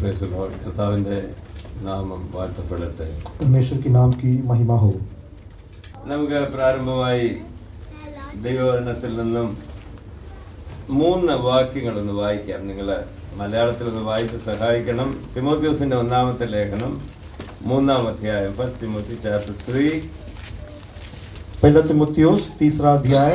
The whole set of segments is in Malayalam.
Praise the Lord. കർത്താവിൻ്റെ നാമം വാഴ്ത്തപ്പെടട്ടെ. परमेश्वर के नाम की महिमा हो. നമുക്ക് പ്രാരംഭമായി ദൈവവചനത്തിൽ നിന്നും 3 വാക്യങ്ങളൊന്ന് വായിക്കാം. നിങ്ങൾ മലയാളത്തിൽ ഒന്ന് വായിച്ച് സഹായിക്കണം. തിമോത്തിയോസിൻ്റെ 1-ാമത്തെ ലേഖനം 3-ാം അധ്യായം, 1 Timothy chapter 3 पहला तिमोथियुस 3रा अध्याय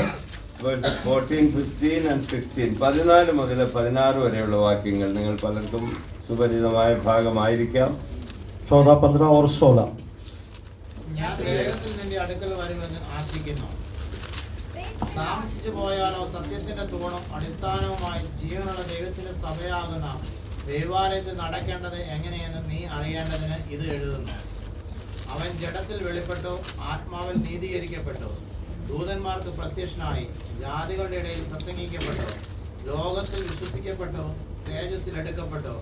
verses 14, 15 and 16. 14 മുതൽ 16 വരെയുള്ള വാക്യങ്ങൾ നിങ്ങൾ പലർക്കും സുപരിചിതമായ ഭാഗമായിരിക്കാം. 14, 15 और 16. ഞാൻ വേഗത്തിൽ നിന്റെ അടുക്കൽ വരുമെന്ന് ആശിക്കുന്നു. താമസിച്ചു പോയാലോ സത്യത്തിന്റെ തൂണും അടിസ്ഥാനവുമായി ജീവനുള്ള ദൈവത്തിന്റെ സഭയാകുന്ന ദൈവാലയത്തിൽ നടക്കേണ്ടത് എങ്ങനെയെന്ന് നീ അറിയേണ്ടതിന് ഇത് എഴുതുന്നു. അവൻ ജഡത്തിൽ വെളിപ്പെട്ടു, ആത്മാവിൽ നീതീകരിക്കപ്പെട്ടു, ദൂതന്മാർക്ക് പ്രത്യക്ഷനായി, ജാതികളുടെ ഇടയിൽ പ്രസംഗിക്കപ്പെട്ടു, ലോകത്തിൽ വിശ്വസിക്കപ്പെട്ടു, തേജസ്സിൽ എടുക്കപ്പെട്ടു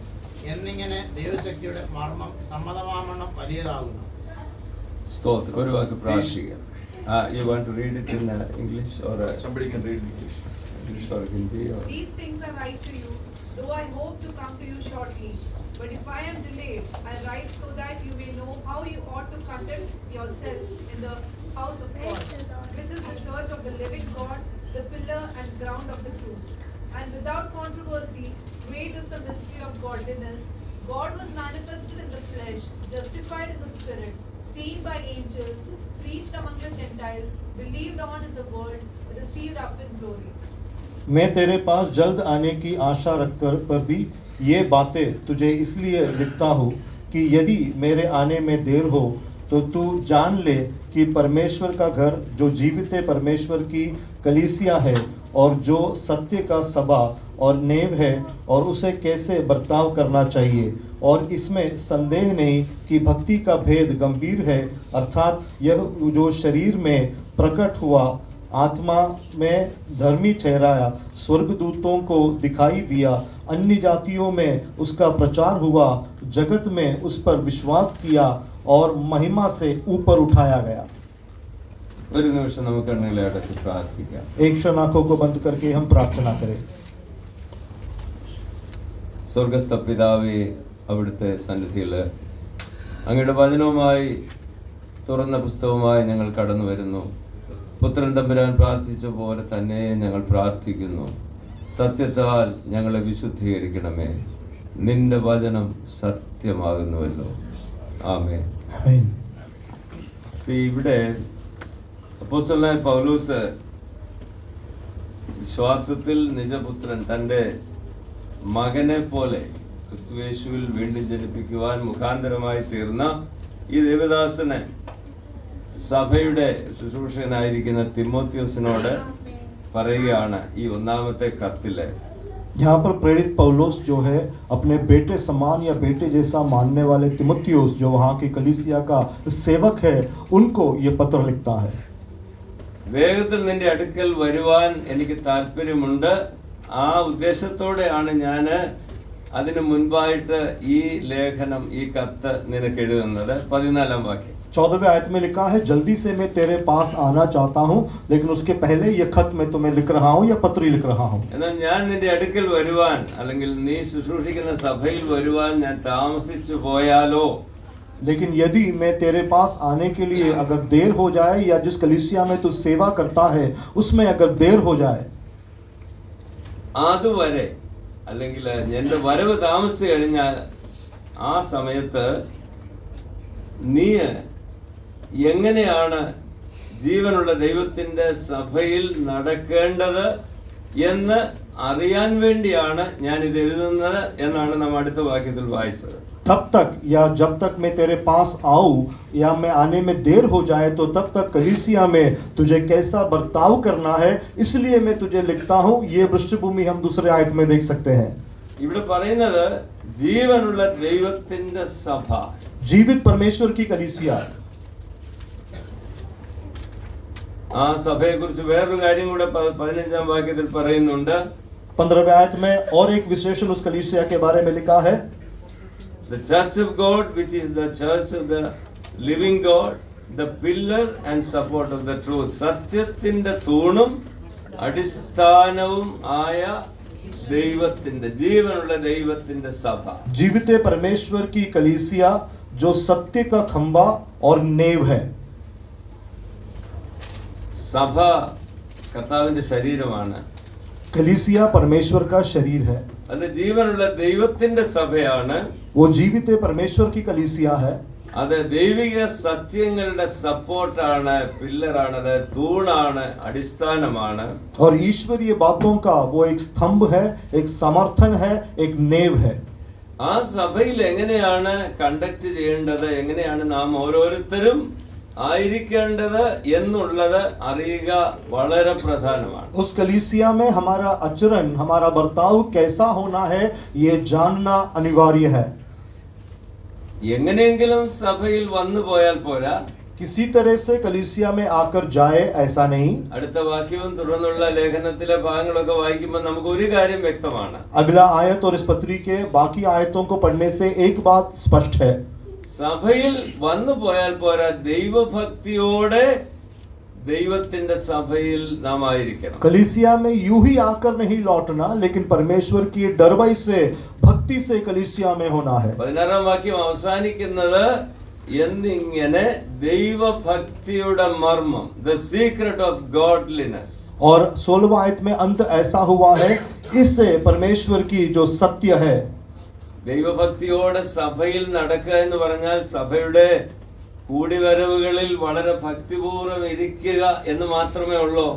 എന്നിങ്ങനെ ദൈവശക്തിയുടെ മർമ്മം സമ്മതമാമണ്ണം വലിയതാകുന്നു. സ്തോത്രം. ഒരു വാക്ക് പ്രാർത്ഥിക്കാം. You want to read it in English or somebody can read English or Hindi or These things I write to you, though I hope to come to you shortly. But if I am delayed, I write so that you may know how you ought to conduct yourselves in the house of God, which is the church of the living God, the pillar and ground of the truth. And without controversy, great is the mystery of godliness. God was manifested in the flesh, justified in the spirit, seen by angels, preached among the Gentiles, believed on in the world, received up in glory. मैं तेरे पास जल्द आने की आशा रखकर पर भी ये बातें तुझे इसलिए लिखता हूँ कि यदि मेरे आने में देर हो तो तू जान ले कि परमेश्वर का घर जो जीवित परमेश्वर की कलीसिया है और जो सत्य का सभा और नेव है, और उसे कैसे बर्ताव करना चाहिए. और इसमें संदेह नहीं कि भक्ति का भेद गंभीर है, अर्थात यह जो शरीर में प्रकट हुआ, आत्मा में धर्मी ठहराया, स्वर्गदूतों को दिखाई दिया, अन्य जातियों में उसका प्रचार हुआ, जगत में उस पर विश्वास किया और महिमा से ऊपर उठाया गया. ഒരു നിമിഷം നമുക്ക് കണ്ണുകളെ അടച്ച് പ്രാർത്ഥിക്കാം. एक क्षण आंखों को बंद करके हम प्रार्थना करें. സ്വർഗസ്ഥ പിതാവേ, അവിടുത്തെ സന്നിധിയിൽ അങ്ങയുടെ വചനവുമായി തുറന്ന പുസ്തകവുമായി ഞങ്ങൾ കടന്നു വരുന്നു. പുത്രൻ തമ്പുരാൻ പ്രാർത്ഥിച്ച പോലെ തന്നെ ഞങ്ങൾ പ്രാർത്ഥിക്കുന്നു. സത്യത്താൽ ഞങ്ങളെ വിശുദ്ധീകരിക്കണമേ. നിന്റെ വചനം സത്യമാകുന്നുവല്ലോ. ആമേൻ. ഇവിടെ അപ്പോസ്തലനായ പൗലോസ് വിശ്വാസത്തിൽ നിജപുത്രൻ തൻ്റെ മകനെ പോലെ ക്രിസ്തുയേശുവിൽ വീണ്ടും ജനിപ്പിക്കുവാൻ മുഖാന്തരമായി തീർന്ന ഈ ദേവദാസനെ സഭയുടെ ശുശ്രൂഷകനായിരിക്കുന്ന തിമോത്തിയോസിനോട് പറയുകയാണ് ഈ 1-ാമത്തെ കത്തില്. यहाँ पर प्रेरित पौलुस जो है अपने बेटे समान या बेटे जैसा मानने वाले तिमोथियुस जो वहाँ की कलीसिया का सेवक है, उनको ये पत्र लिखता है. വേഗത്തിൽ നിന്റെ അടുക്കൽ വരുവാൻ എനിക്ക് താല്പര്യമുണ്ട്. ആ ഉദ്ദേശത്തോടെയാണ് ഞാൻ അതിനു മുൻപായിട്ട് ഈ ലേഖനം, ഈ കത്ത് നിനക്ക് എഴുതുന്നത്. 14-ാം വാക്യം. 14वें आयत में लिखा है, जल्दी से मैं तेरे पास आना चाहता हूँ, लेकिन उसके पहले ये खत मैं तुम्हें लिख रहा हूँ या पत्री लिख रहा हूँ. എന്നാൽ ഞാൻ നിന്റെ അടുക്കൽ വരുവാൻ, അല്ലെങ്കിൽ നീ ശുശ്രൂഷിക്കുന്ന സഭയിൽ വരുവാൻ ഞാൻ താമസിച്ചു പോയാലോ, लेकिन यदि मैं तेरे पास आने के लिए अगर देर हो जाए, या जिस कलीसिया में तू सेवा करता है उसमें अगर देर हो जाए, അതുവരെ അല്ലെങ്കിൽ എൻ്റെ വരവ് താമസിച്ചു കഴിഞ്ഞാൽ ആ സമയത്ത് നീ എങ്ങനെയാണ് ജീവനുള്ള ദൈവത്തിൻ്റെ സഭയിൽ നടക്കേണ്ടത് എന്ന് അറിയാൻ വേണ്ടിയാണ് ഞാൻ ഇത് എഴുതുന്നത് എന്നാണ് നാം അടുത്ത വാക്യത്തിൽ വായിച്ചത്. तब तक या जब तक मैं तेरे पास आऊं या मैं आने में देर हो जाए तो तब तक कलीसिया में तुझे कैसा बर्ताव करना है, इसलिए मैं तुझे लिखता हूं. ये पृष्ठभूमि हम दूसरे आयत में देख सकते हैं. ഇവിടെ പറയുന്നത് ജീവനുള്ള ദൈവത്തിന്റെ സഭ, जीवित परमेश्वर की कलीसिया. ആ സഭയെക്കുറിച്ച് വേറൊരു കാര്യം കൂടെ 15-ാം വാക്യത്തിൽ പറയുന്നുണ്ട്. 15वें आयत में और एक विशेषण उस कलीसिया के बारे में लिखा है. The church of God, which is the church of the living God, the pillar and support of the truth. സത്യത്തിന്റെ തൂണും അടിസ്ഥാനവും ആയ ദൈവത്തിന്റെ ജീവനുള്ള ദൈവത്തിന്റെ സഭ. जीवित परमेश्वर की कलीसिया जो सत्य का खंबा और नेव है. സഭ കർത്താവിന്റെ ശരീരമാണ്. कलीसिया परमेश्वर का शरीर है. അത് ജീവനുള്ള ദൈവത്തിന്റെ സഭയാണ്. वो जीवित परमेश्वर की कलीसिया है. അത് ദൈവിക സത്യങ്ങളുടെ സപ്പോർട്ടാണ്, പില്ലറാണ്, അത് തൂണാണ്, അടിസ്ഥാനമാണ്. और ईश्वरीय बातों का वो एक स्तंभ है, एक समर्थन है, एक नेव है. ആ സഭയിൽ എങ്ങനെയാണ് കണ്ടക്ട് ചെയ്യേണ്ടത്, എങ്ങനെയാണ് നാം ഓരോരുത്തരും ആയിരിക്കേണ്ടത് എന്നുള്ളത് അറിയുക വളരെ പ്രധാനമാണ്. उस कलीसिया में हमारा आचरण, हमारा बर्ताव कैसा होना है, ये जानना अनिवार्य है. എങ്ങനെയെങ്കിലും സഭയിൽ വന്നു പോയാൽ പോരാ. किसी तरह से कलीसिया में आकर जाए ऐसा नहीं. അടുത്ത വാക്യവും തുടർന്നുള്ള ലേഖനത്തിലെ ഭാഗങ്ങളൊക്കെ വായിക്കുമ്പോൾ നമുക്ക് ഒരു കാര്യം വ്യക്തമാണ്. अगला आयत और इस पत्री के बाकी आयतों को पढ़ने से एक बात स्पष्ट है. സഭയിൽ വന്നു പോയാൽ പോരാ, ദൈവഭക്തിയോടെ ദൈവത്തിന്റെ സഭയിൽ നാം ആയിരിക്കണം. कलीसिया में यूं ही आकर नहीं लौटना, लेकिन परमेश्वर की डरवाई से, भक्ति से कलीसिया में होना है. 16-ാം വാക്യം അവസാനിക്കുന്നത് എന്നിങ്ങനെ ദൈവഭക്തിയുടെ മർമ്മം, ദ സീക്രട്ട് ഓഫ് ഗോഡ്ലിനെസ്. और 16वां आयत में अंत ऐसा हुआ है, इससे परमेश्वर की जो सत्य है. ദൈവഭക്തിയോടെ സഭയിൽ നടക്കുക എന്ന് പറഞ്ഞാൽ സഭയുടെ കൂടിവരവുകളിൽ വളരെ ഭക്തിപൂർവ്വം ഇരിക്കുക എന്ന് മാത്രമേ ഉള്ളൂ.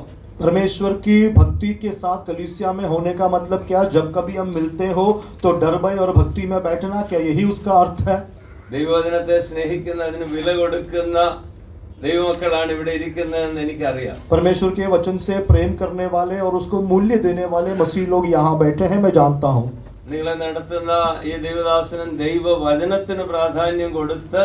परमेश्वर की भक्ति के साथ कलीसिया में होने का मतलब क्या? जब कभी हम मिलते हो तो डर भय और भक्ति में बैठना, क्या यही उसका अर्थ है? ദൈവവചനത്തെ സ്നേഹിക്കുന്ന, അതിന് വില കൊടുക്കുന്ന ദൈവമക്കളാണ് ഇവിടെ ഇരിക്കുന്നതെന്ന് എനിക്കറിയാം. परमेश्वर के वचन से प्रेम करने वाले और उसको मूल्य देने वाले मसीह लोग यहाँ बैठे हैं, मैं जानता हूँ. നിങ്ങളെ നടത്തുന്ന ഈ ദൈവദാസനും ദൈവവചനത്തിന് പ്രാധാന്യം കൊടുത്ത്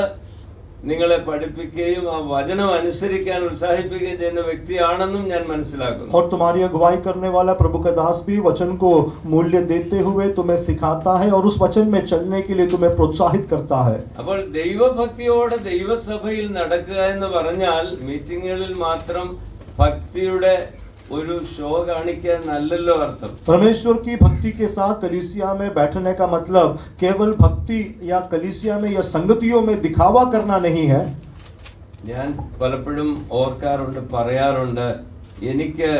നിങ്ങളെ പഠിപ്പിക്കുകയും ആ വചനം അനുസരിക്കാൻ ഉത്സാഹിപ്പിക്കുകയും ചെയ്യുന്ന വ്യക്തിയാണെന്നും ഞാൻ മനസ്സിലാക്കുന്നു. और तुम्हारी अगुवाई करने वाला प्रभु का दास भी वचन को मूल्य देते हुए तुम्हें सिखाता है और उस वचन में चलने के लिए तुम्हें प्रोत्साहित करता है. അപ്പോൾ ദൈവഭക്തിയോടെ ദൈവസഭയിൽ നടക്കുക എന്ന് പറഞ്ഞാൽ മീറ്റിങ്ങുകളിൽ മാത്രം ഭക്തിയുടെ ഒരു ഷോ കാണിക്കാൻ നല്ലല്ലോ അർത്ഥം. परमेश्वर की भक्ति के साथ कलीसिया में बैठने का मतलब केवल भक्ति या कलीसिया में या संगतियों में दिखावा करना नहीं है. ഞാൻ പലപ്പോഴും ഓർക്കാറുണ്ട്, പറയാറുണ്ട്, എനിക്ക്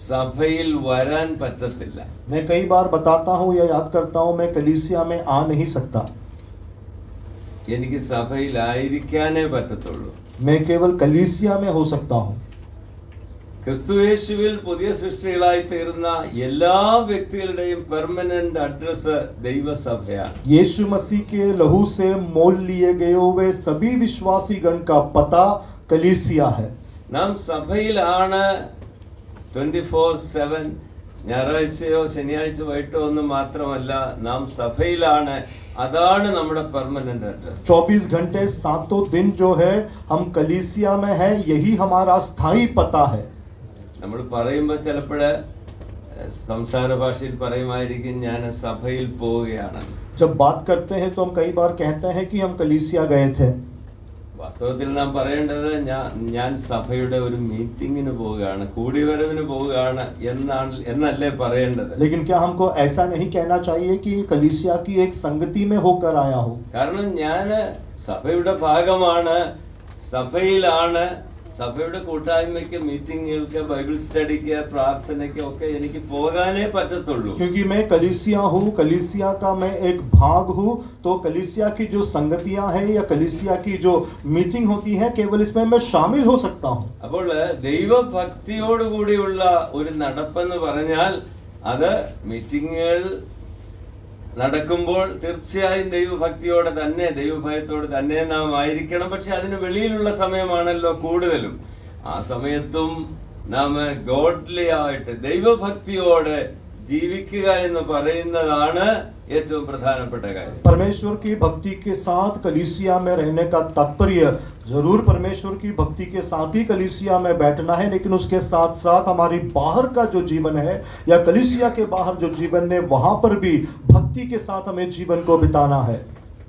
സഭയിൽ വരാൻ പറ്റത്തില്ല. मैं कई बार बताता हूँ या याद करता हूँ, मैं कलीसिया में आ नहीं सकता. എനിക്ക് സഭയിലായിരിക്കാനേ പറ്റത്തുള്ളൂ. मैं केवल कलीसिया में हो सकता हूँ. ക്രിസ്തുയേശുവിൽ പുതിയ സൃഷ്ടികളായി തീർന്ന എല്ലാ വ്യക്തികളുടെയും പെർമനന്റ് അഡ്രസ് ദൈവസഭയാണ്. यीशु मसीह के लहू से मोल लिए गए हुए सभी विश्वासी गण का पता कलीसिया है. നാം സഭയിലാണ് 24/7. ഞായറാഴ്ചയോ ശനിയാഴ്ച വൈകിട്ടോ ഒന്നും മാത്രമല്ല, നാം സഭയിലാണ്. അതാണ് നമ്മുടെ പെർമനന്റ് അഡ്രസ്. 24 घंटे 7 दिन जो है हम कलीसिया में है, यही हमारा स्थायी पता है. നമ്മൾ പറയുമ്പോൾ ചിലപ്പോഴ് സംസാര ഭാഷയിൽ പറയുമായിരിക്കും, ഞാൻ സഭയിൽ പോവുകയാണ്. जब बात करते हैं तो हम कई बार कहते हैं कि हम कलीसिया गए थे. വാസ്തവത്തിൽ നാം പറയേണ്ടത് ഞാൻ സഭയുടെ ഒരു മീറ്റിങ്ങിന് പോവുകയാണ്, കൂടിവരവിന് പോവുകയാണ് എന്നല്ലേ പറയേണ്ടത്. लेकिन क्या हमको ऐसा नहीं कहना चाहिए कि कलीसिया की एक संगति में होकर आया हूँ? കാരണം ഞാൻ സഭയുടെ ഭാഗമാണ്, സഭയിലാണ്. സഭയുടെ കൂട്ടായ്മയ്ക്ക്, മീറ്റിങ്ങുകൾക്ക്, ബൈബിൾ സ്റ്റഡിക്ക്, പ്രാർത്ഥനയ്ക്ക് ഒക്കെ എനിക്ക് പോകാനേ പറ്റത്തുള്ളൂ. क्योंकि मैं कलीसिया हूँ, कलीसिया का मैं एक भाग हूँ, तो कलीसिया की जो संगतियां हैं या कलीसिया की जो मीटिंग होती है, केवल इसमें मैं शामिल हो सकता हूँ. അപ്പോൾ ദൈവഭക്തിയോടുകൂടിയുള്ള ഒരു നടപ്പെന്ന് പറഞ്ഞാൽ അത് മീറ്റിങ്ങുകൾ നടക്കുമ്പോൾ തീർച്ചയായും ദൈവഭക്തിയോടെ തന്നെ, ദൈവഭയത്തോടെ തന്നെ നാം ആയിരിക്കണം. പക്ഷെ അതിന് വെളിയിലുള്ള സമയമാണല്ലോ കൂടുതലും. ആ സമയത്തും നാം ഗോഡ്ലി ആയിട്ട് ദൈവഭക്തിയോടെ ജീവിക്കുക എന്ന് പറയുന്നതാണ് ഏറ്റവും പ്രധാനപ്പെട്ട കാര്യം. परमेश्वर की भक्ति के साथ कलीसिया में रहने का तात्पर्य जरूर परमेश्वर की भक्ति के साथ ही कलीसिया में बैठना है, लेकिन उसके साथ साथ हमारी बाहर का जो जीवन है या कलीसिया के बाहर जो जीवन है, वहां पर भी भक्ति के साथ हमें जीवन को बिताना है.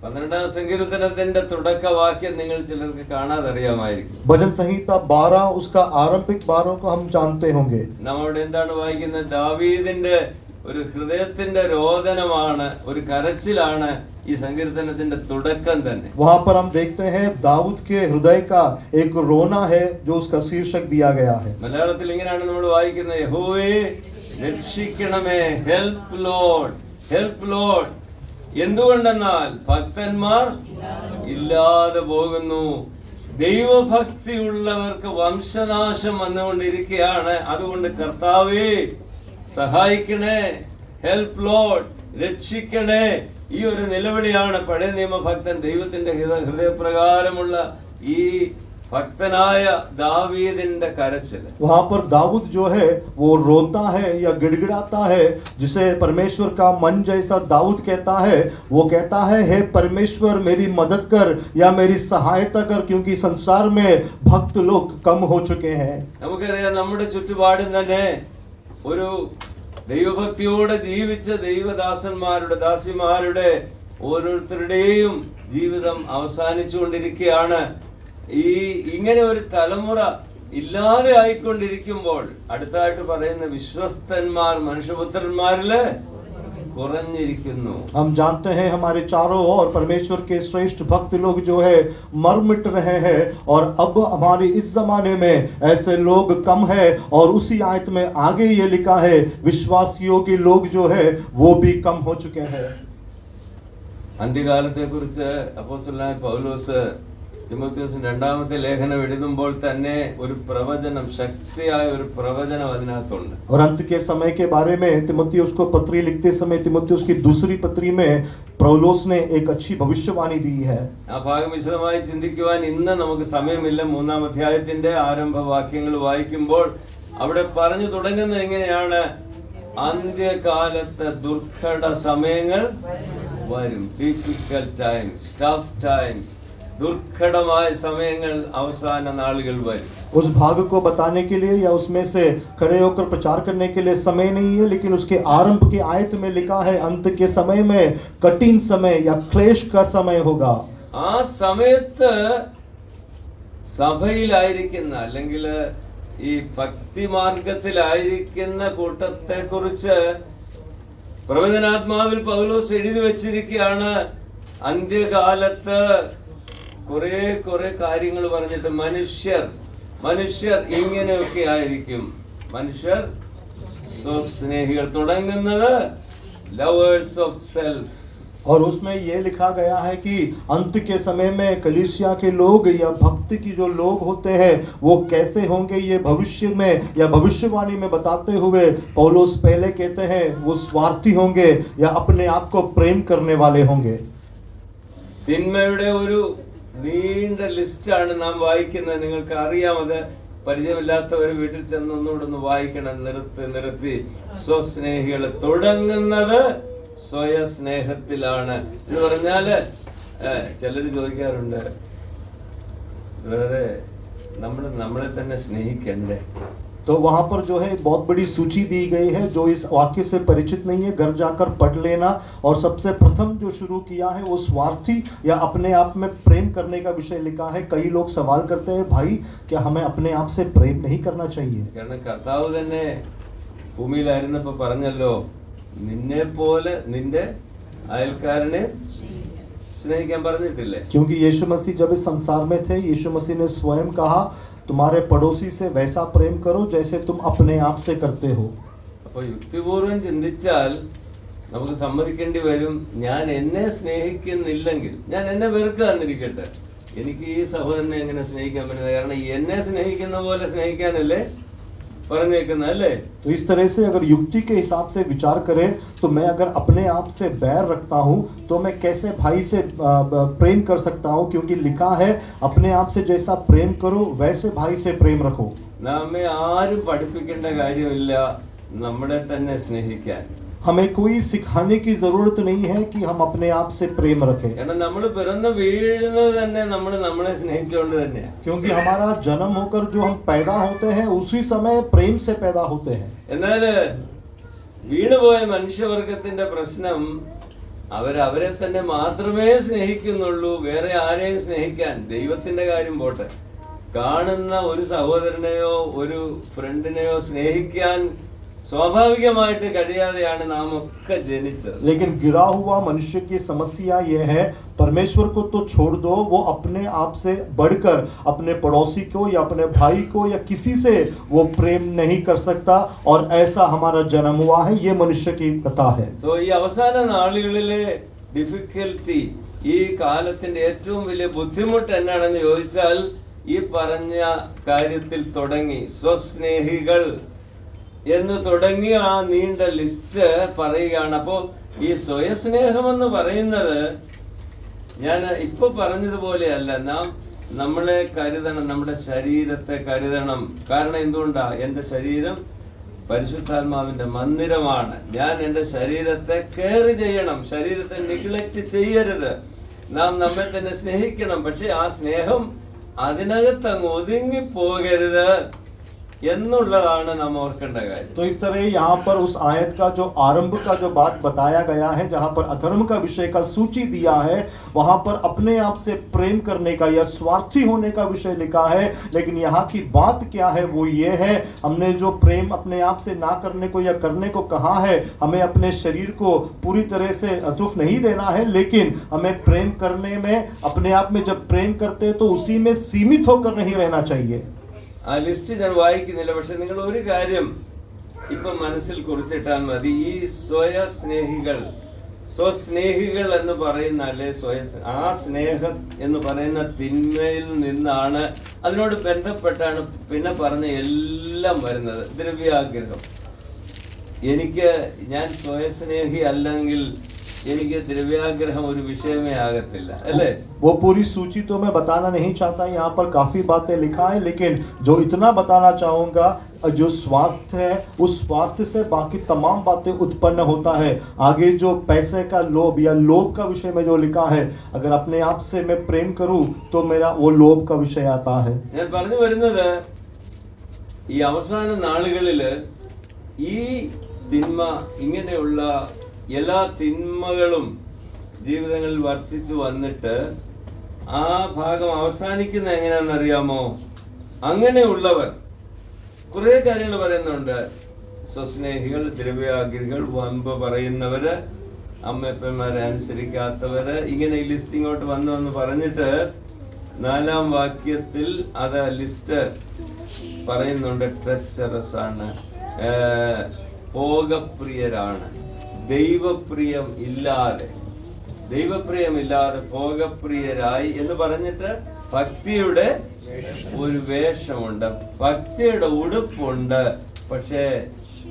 12-ാം സങ്കീർത്തനത്തിന്റെ തുടക്കവാക്യം നിങ്ങൾ ചിലർക്ക് കാണാതറിയാമായിരിക്കും. भजन संहिता 12 उसका आरंभिक 12 को हम जानते होंगे. നാം അവിടെ എന്താണ് വായിക്കുന്നത്? ദാവീദിന്റെ ഒരു ഹൃദയത്തിന്റെ രോദനമാണ്, ഒരു കരച്ചിലാണ് ഈ സങ്കീർത്തനത്തിന്റെ തുടക്കം തന്നെ. वहां पर हम देखते हैं दाऊद के हृदय का एक रोना है जो उसका शीर्षक दिया गया है. മലയാളത്തിൽ ഇങ്ങനെയാണ് നമ്മൾ വായിക്കുന്നത്, യഹോവേ രക്ഷിക്കണമേ, ഹെൽപ്പ് ലോർഡ്, ഹെൽപ്പ് ലോർഡ്. എന്തുകൊണ്ടെന്നാൽ ഭക്തന്മാർ ഇല്ലാതെ പോകുന്നു, ദൈവഭക്തിയുള്ളവർക്ക് വംശനാശം വന്നുകൊണ്ടിരിക്കുകയാണ്. അതുകൊണ്ട് കർത്താവേ സഹായിക്കണേ, ഹെൽപ്പ് ലോർഡ്, രക്ഷിക്കണേ. ഈ ഒരു നിലവിളിയാണ് പഴയ നിയമഭക്തൻ ദൈവത്തിന്റെ ഹൃദയപ്രകാരമുള്ള ഈ ഭക്തനായ ദാവീദിന്റെ കരച്ചിൽ. वहां पर दाऊद जो है वो रोता है या गिड़गिड़ाता है, जिसे परमेश्वर का मन जैसा दाऊद कहता है. वो कहता है, हे परमेश्वर मेरी मदद कर या मेरी सहायता कर, क्योंकि संसार में भक्त लोग कम हो चुके हैं. നമുക്കറിയാം, നമ്മുടെ ചുറ്റുപാടും തന്നെ ഒരു ദൈവഭക്തിയോടെ ജീവിച്ച ദൈവദാസന്മാരുടെ ദാസിമാരുടെ ഓരോരുത്തരുടെയും ജീവിതം അവസാനിച്ചുകൊണ്ടിരിക്കുകയാണ്. ഇങ്ങനെ ഒരു തലമുറ ഇല്ലാതെ ആയിക്കൊണ്ടിരിക്കുമ്പോൾ അടുത്തായിട്ട് പറയുന്ന വിശ്വസ്തന്മാർ മനുഷ്യപുത്രന്മാരില് കുറഞ്ഞിരിക്കുന്നു. हम जानते हैं हमारे चारों ओर परमेश्वर के श्रेष्ठ भक्त लोग जो है मर मिट रहे हैं, और अब हमारे इस जमाने में ऐसे लोग कम है. और उसी आयत में आगे ये लिखा है, विश्वासियों के लोग जो है वो भी कम हो चुके हैं. അന്ത്യകാലത്തെ കുറിച്ച് അപ്പോസ്തലനായ പൗലോസ് തിമോഥെയോസിന് രണ്ടാമത്തെ ലേഖനം എഴുതുമ്പോൾ തന്നെ ഒരു പ്രവചനം, ശക്തിയായ ഒരു പ്രവചനം അതിനകത്തുണ്ട്. और अंत के समय के बारे में तिमोथियुस को पत्री लिखते समय तिमोथियुस की दूसरी पत्री में पौलुस ने एक अच्छी भविष्यवाणी दी है. ആ ഭാഗം വിശദമായി ചിന്തിക്കുവാൻ ഇന്ന് നമുക്ക് സമയമില്ല. 3-ാം അധ്യായത്തിന്റെ ആരംഭവാക്യങ്ങൾ വായിക്കുമ്പോൾ അവിടെ പറഞ്ഞു തുടങ്ങുന്നത് എങ്ങനെയാണ്, അന്ത്യകാലത്ത് ദുർഘട സമയങ്ങൾ വരും. ഡിഫിക്കൽട്ട് ടൈംസ്, ടഫ് ടൈംസ്, ദുർഘടമായ സമയങ്ങൾ, അവസാന നാളുകൾ വരും. उस भाग को बताने के लिए या उसमें से खड़े होकर प्रचार करने के लिए समय नहीं है, लेकिन उसके आरंभ की आयत में लिखा है, अंत के समय में कठिन समय या क्लेश का समय होगा. ആ സമയത്ത് സഭയിലായിരിക്കുന്ന അല്ലെങ്കിൽ ഈ ഭക്തിമാർഗത്തിലായിരിക്കുന്ന കൂട്ടത്തെ കുറിച്ച് പ്രവചനാത്മാവിൽ പൗലോസ് എഴുതി വച്ചിരിക്കുകയാണ്. അന്ത്യകാലത്ത് കുറെ കാര്യങ്ങൾ പറഞ്ഞിട്ട് മനുഷ്യർ ഇങ്ങനെയൊക്കെ ആയിരിക്കും. മനുഷ്യർ സ്വസ്നേഹികൾ, തുടങ്ങുന്നത് ലവേഴ്സ് ഓഫ് സെൽഫ്. और उसमें ये लिखा गया है कि अंत के समय में कलीसिया के लोग या भक्ति की जो लोग होते हैं वो कैसे होंगे, ये भविष्य में या भविष्यवाणी में बताते हुए पौलुस पहले कहते हैं वो स्वार्थी होंगे या अपने आप को प्रेम करने वाले होंगे. തിന്മയുടെ ഒരു നീണ്ട ലിസ്റ്റാണ് നാം വായിക്കുന്നത്. നിങ്ങൾക്ക് അറിയാം, അത് പരിചയമില്ലാത്തവർ വീട്ടിൽ ചെന്ന് ഒന്നുകൂടെ വായിക്കണം. നിർത്തി സ്വസ്നേഹികൾ, തുടങ്ങുന്നത് സ്വയസ്നേഹത്തിലാണ് എന്ന് പറഞ്ഞാല് ചിലര് ചോദിക്കാറുണ്ട്, വേറെ നമ്മളെ തന്നെ സ്നേഹിക്കണ്ടേ? तो वहां पर जो है बहुत बड़ी सूची दी गई है. जो इस वाक्य से परिचित नहीं है घर जाकर पढ़ लेना. और सबसे प्रथम जो शुरू किया है वो स्वार्थी या अपने आप में प्रेम करने का विषय लिखा है. कई लोग सवाल करते हैं, भाई क्या हमें अपने आप से प्रेम नहीं करना चाहिए? കാരണം കർത്താവ് തന്നെ ഭൂമിയിലായിരുന്നപ്പോ പറഞ്ഞല്ലോ, നിന്നെ പോലെ നിന്റെ അയൽക്കാരനെ സ്നേഹിക്കാൻ പറഞ്ഞിട്ടില്ലേ? क्योंकि यीशु मसीह जब इस संसार में थे, यीशु मसीह ने स्वयं कहा, तुम्हारे पड़ोसी से वैसा प्रेम करो जैसे तुम अपने आप से करते हो. അപ്പോൾ യുക്തിപൂർവം ചിന്തിച്ചാൽ നമുക്ക് സമ്മതിക്കേണ്ടി വരും, ഞാൻ എന്നെ സ്നേഹിക്കുന്നില്ലെങ്കിൽ, ഞാൻ എന്നെ വെറുക്കാന്നിരിക്കട്ടെ, എനിക്ക് ഈ സഹോദരനെ എങ്ങനെ സ്നേഹിക്കാൻ പറ്റുന്നത്? കാരണം എന്നെ സ്നേഹിക്കുന്ന പോലെ സ്നേഹിക്കാനല്ലേ പറഞ്ഞേക്കുന്നത്, അല്ലേ? तो इस तरह से अगर युक्ति के हिसाब से विचार करें तो मैं अगर अपने आप से बैर रखता हूँ तो मैं कैसे भाई से प्रेम कर सकता हूँ? क्योंकि लिखा है अपने आप से जैसा प्रेम करो वैसे भाई से प्रेम रखो. നമ്മെ ആരും പഠിപ്പിക്കേണ്ട കാര്യമില്ല നമ്മളെ തന്നെ സ്നേഹിക്കാൻ. हमें कोई सिखाने की जरूरत नहीं है कि हम अपने आप से प्रेम रखें. കാരണം നമ്മൾ പിറന്ന് വീഴുന്നത് തന്നെ നമ്മളെ സ്നേഹിച്ചുകൊണ്ട് തന്നെയാണ്. क्योंकि हमारा जन्म होकर जो हम पैदा होते हैं उसी समय प्रेम से पैदा होते हैं. എന്നാൽ വീണുപോയ മനുഷ്യവർഗത്തിന്റെ പ്രശ്നം, അവരെ തന്നെ മാത്രമേ സ്നേഹിക്കുന്നുള്ളൂ, വേറെ ആരെയും സ്നേഹിക്കാൻ. ദൈവത്തിന്റെ കാര്യം പോട്ടെ, കാണുന്ന ഒരു സഹോദരനെയോ ഒരു ഫ്രണ്ടിനെയോ സ്നേഹിക്കാൻ സ്വാഭാവികമായിട്ട് കഴിയാതെയാണ് നാം ഒക്കെ ജനിച്ചത്. लेकिन गिरा हुआ मनुष्य की समस्या यह है, परमेश्वर को तो छोड़ दो, वो अपने आप से बढ़कर अपने पड़ोसी को या अपने भाई को या किसी से वो प्रेम नहीं कर सकता, और ऐसा हमारा जन्म हुआ है. ये मनुष्य की कथा है. സോ ഈ അവസാന നാളുകളിലെ ഡിഫിക്കൽറ്റി, ഈ കാലത്തിന്റെ ഏറ്റവും വലിയ ബുദ്ധിമുട്ട് എന്നാണെന്ന് ചോദിച്ചാൽ ഈ പറഞ്ഞ കാര്യത്തിൽ തുടങ്ങി സ്വസ്നേഹികൾ എന്ന് തുടങ്ങി ആ നീണ്ട ലിസ്റ്റ് പറയുകയാണ്. അപ്പോൾ ഈ സ്വയസ്നേഹമെന്ന് പറയുന്നത് ഞാൻ ഇപ്പൊ പറഞ്ഞതുപോലെയല്ല. നമ്മളെ കരുതണം, നമ്മുടെ ശരീരത്തെ കരുതണം. കാരണം എന്തുകൊണ്ടാ? എൻ്റെ ശരീരം പരിശുദ്ധാത്മാവിന്റെ മന്ദിരമാണ്. ഞാൻ എൻ്റെ ശരീരത്തെ കെയർ ചെയ്യണം, ശരീരത്തെ നിഗ്ലക്റ്റ് ചെയ്യരുത്. നാം നമ്മെ തന്നെ സ്നേഹിക്കണം. പക്ഷെ ആ സ്നേഹം അതിനകത്ത് അങ്ങ് ഒതുങ്ങി പോകരുത് എന്നുള്ളതാണ് നാം ഓർക്കേണ്ട കാര്യം. तो इस तरह यहाँ पर उस आयत का जो आरंभ का जो बात बताया गया है, जहाँ पर अधर्म का विषय का सूची दिया है, वहाँ पर अपने आप से प्रेम करने का या स्वार्थी होने का विषय लिखा है. लेकिन यहाँ की बात क्या है वो ये है, हमने जो प्रेम अपने आप से ना करने को या करने को कहा है, हमें अपने शरीर को पूरी तरह से अतुफ नहीं देना है, लेकिन हमें प्रेम करने में, अपने आप में जब प्रेम करते हैं तो उसी में सीमित होकर नहीं रहना चाहिए. ആ ലിസ്റ്റ് ഞാൻ വായിക്കുന്നില്ല. പക്ഷെ നിങ്ങൾ ഒരു കാര്യം ഇപ്പൊ മനസ്സിൽ കുറിച്ചിട്ടാൽ മതി. ഈ സ്വസ്നേഹികൾ എന്ന് പറയുന്ന, അല്ലെ ആ സ്നേഹം എന്ന് പറയുന്ന തിന്മയിൽ നിന്നാണ്, അതിനോട് ബന്ധപ്പെട്ടാണ് പിന്നെ പറഞ്ഞ എല്ലാം വരുന്നത്. ദ്രവ്യാഗ്രഹം. ഞാൻ സ്വയസ്നേഹി അല്ലെങ്കിൽ എനിക്ക് ദ്രവ്യാഗ്രഹം ഒരു വിഷയമേ ആകത്തില്ല, അല്ലേ? वो पूरी सूची तो मैं बताना नहीं चाहता, यहाँ पर काफी बातें लिखा है, लेकिन जो इतना बताना चाहूंगा, जो स्वार्थ है, उस स्वार्थ से बाकी तमाम बातें उत्पन्न होता है. आगे जो पैसे का लोभ या लोभ का विषय में जो लिखा है, अगर अपने आप से मैं प्रेम करूं तो मेरा वो लोभ का विषय आता है. ഞാൻ പറഞ്ഞു വരുന്നത്, ഈ അവസാന നാളുകളില് ഈ തിന്മ, ഇങ്ങനെയുള്ള എല്ലാ തിന്മകളും ജീവിതങ്ങളിൽ വർദ്ധിച്ചു വന്നിട്ട് ആ ഭാഗം അവസാനിക്കുന്ന എങ്ങനെയാണെന്നറിയാമോ? അങ്ങനെയുള്ളവർ കുറെ കാര്യങ്ങൾ പറയുന്നുണ്ട്. സ്വസ്നേഹികൾ, ദ്രവ്യാഗ്രഹികൾ, വമ്പ് പറയുന്നവര്, അമ്മയപ്പന്മാരെ അനുസരിക്കാത്തവര്, ഇങ്ങനെ ഈ ലിസ്റ്റ് ഇങ്ങോട്ട് വന്നു പറഞ്ഞിട്ട് 4-ാം വാക്യത്തിൽ അത് ലിസ്റ്റ് പറയുന്നുണ്ട്. ട്രെച്ചറസ് ആണ്, ഭോഗപ്രിയരാണ്, ദൈവപ്രിയം ഇല്ലാതെ ഭോഗപ്രിയരായി എന്ന് പറഞ്ഞിട്ട് ഭക്തിയുടെ ഒരു വേഷമുണ്ട്, ഭക്തിയുടെ ഉടുപ്പുണ്ട്. പക്ഷേ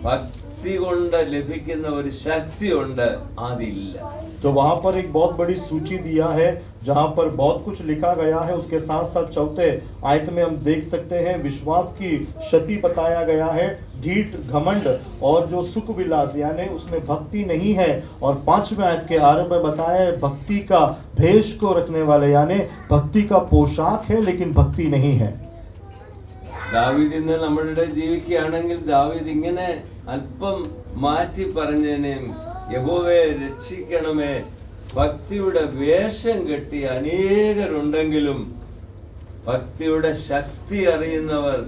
ഭക്തി കൊണ്ട് ലഭിക്കുന്ന ഒരു ശക്തിയുണ്ട്, അതില്ല. तो वहां पर एक बहुत बड़ी सूची दिया है, जहां पर बहुत कुछ लिखा गया है. उसके साथ साथ चौथे आयत में हम देख सकते हैं विश्वास की क्षति बताया गया है, ढीठ, घमंड और जो सुख विलास, यानी उसमें भक्ति नहीं है. और 5वें आयत के आरंभ में बताया है भक्ति का भेष को रखने वाले, यानी भक्ति का पोशाक है लेकिन भक्ति नहीं है. ദാവീദ് ഇന്ന് നമ്മളുടെ ജീവിക്കുകയാണെങ്കിൽ ദാവീദ് ഇങ്ങനെ അല്പം മാറ്റി പറഞ്ഞതിനെയും, യഹോവയെ രക്ഷിക്കണമേ, ഭക്തിയുടെ വേഷം കെട്ടി അനേകരുണ്ടെങ്കിലും ഭക്തിയുടെ ശക്തി അറിയുന്നവർ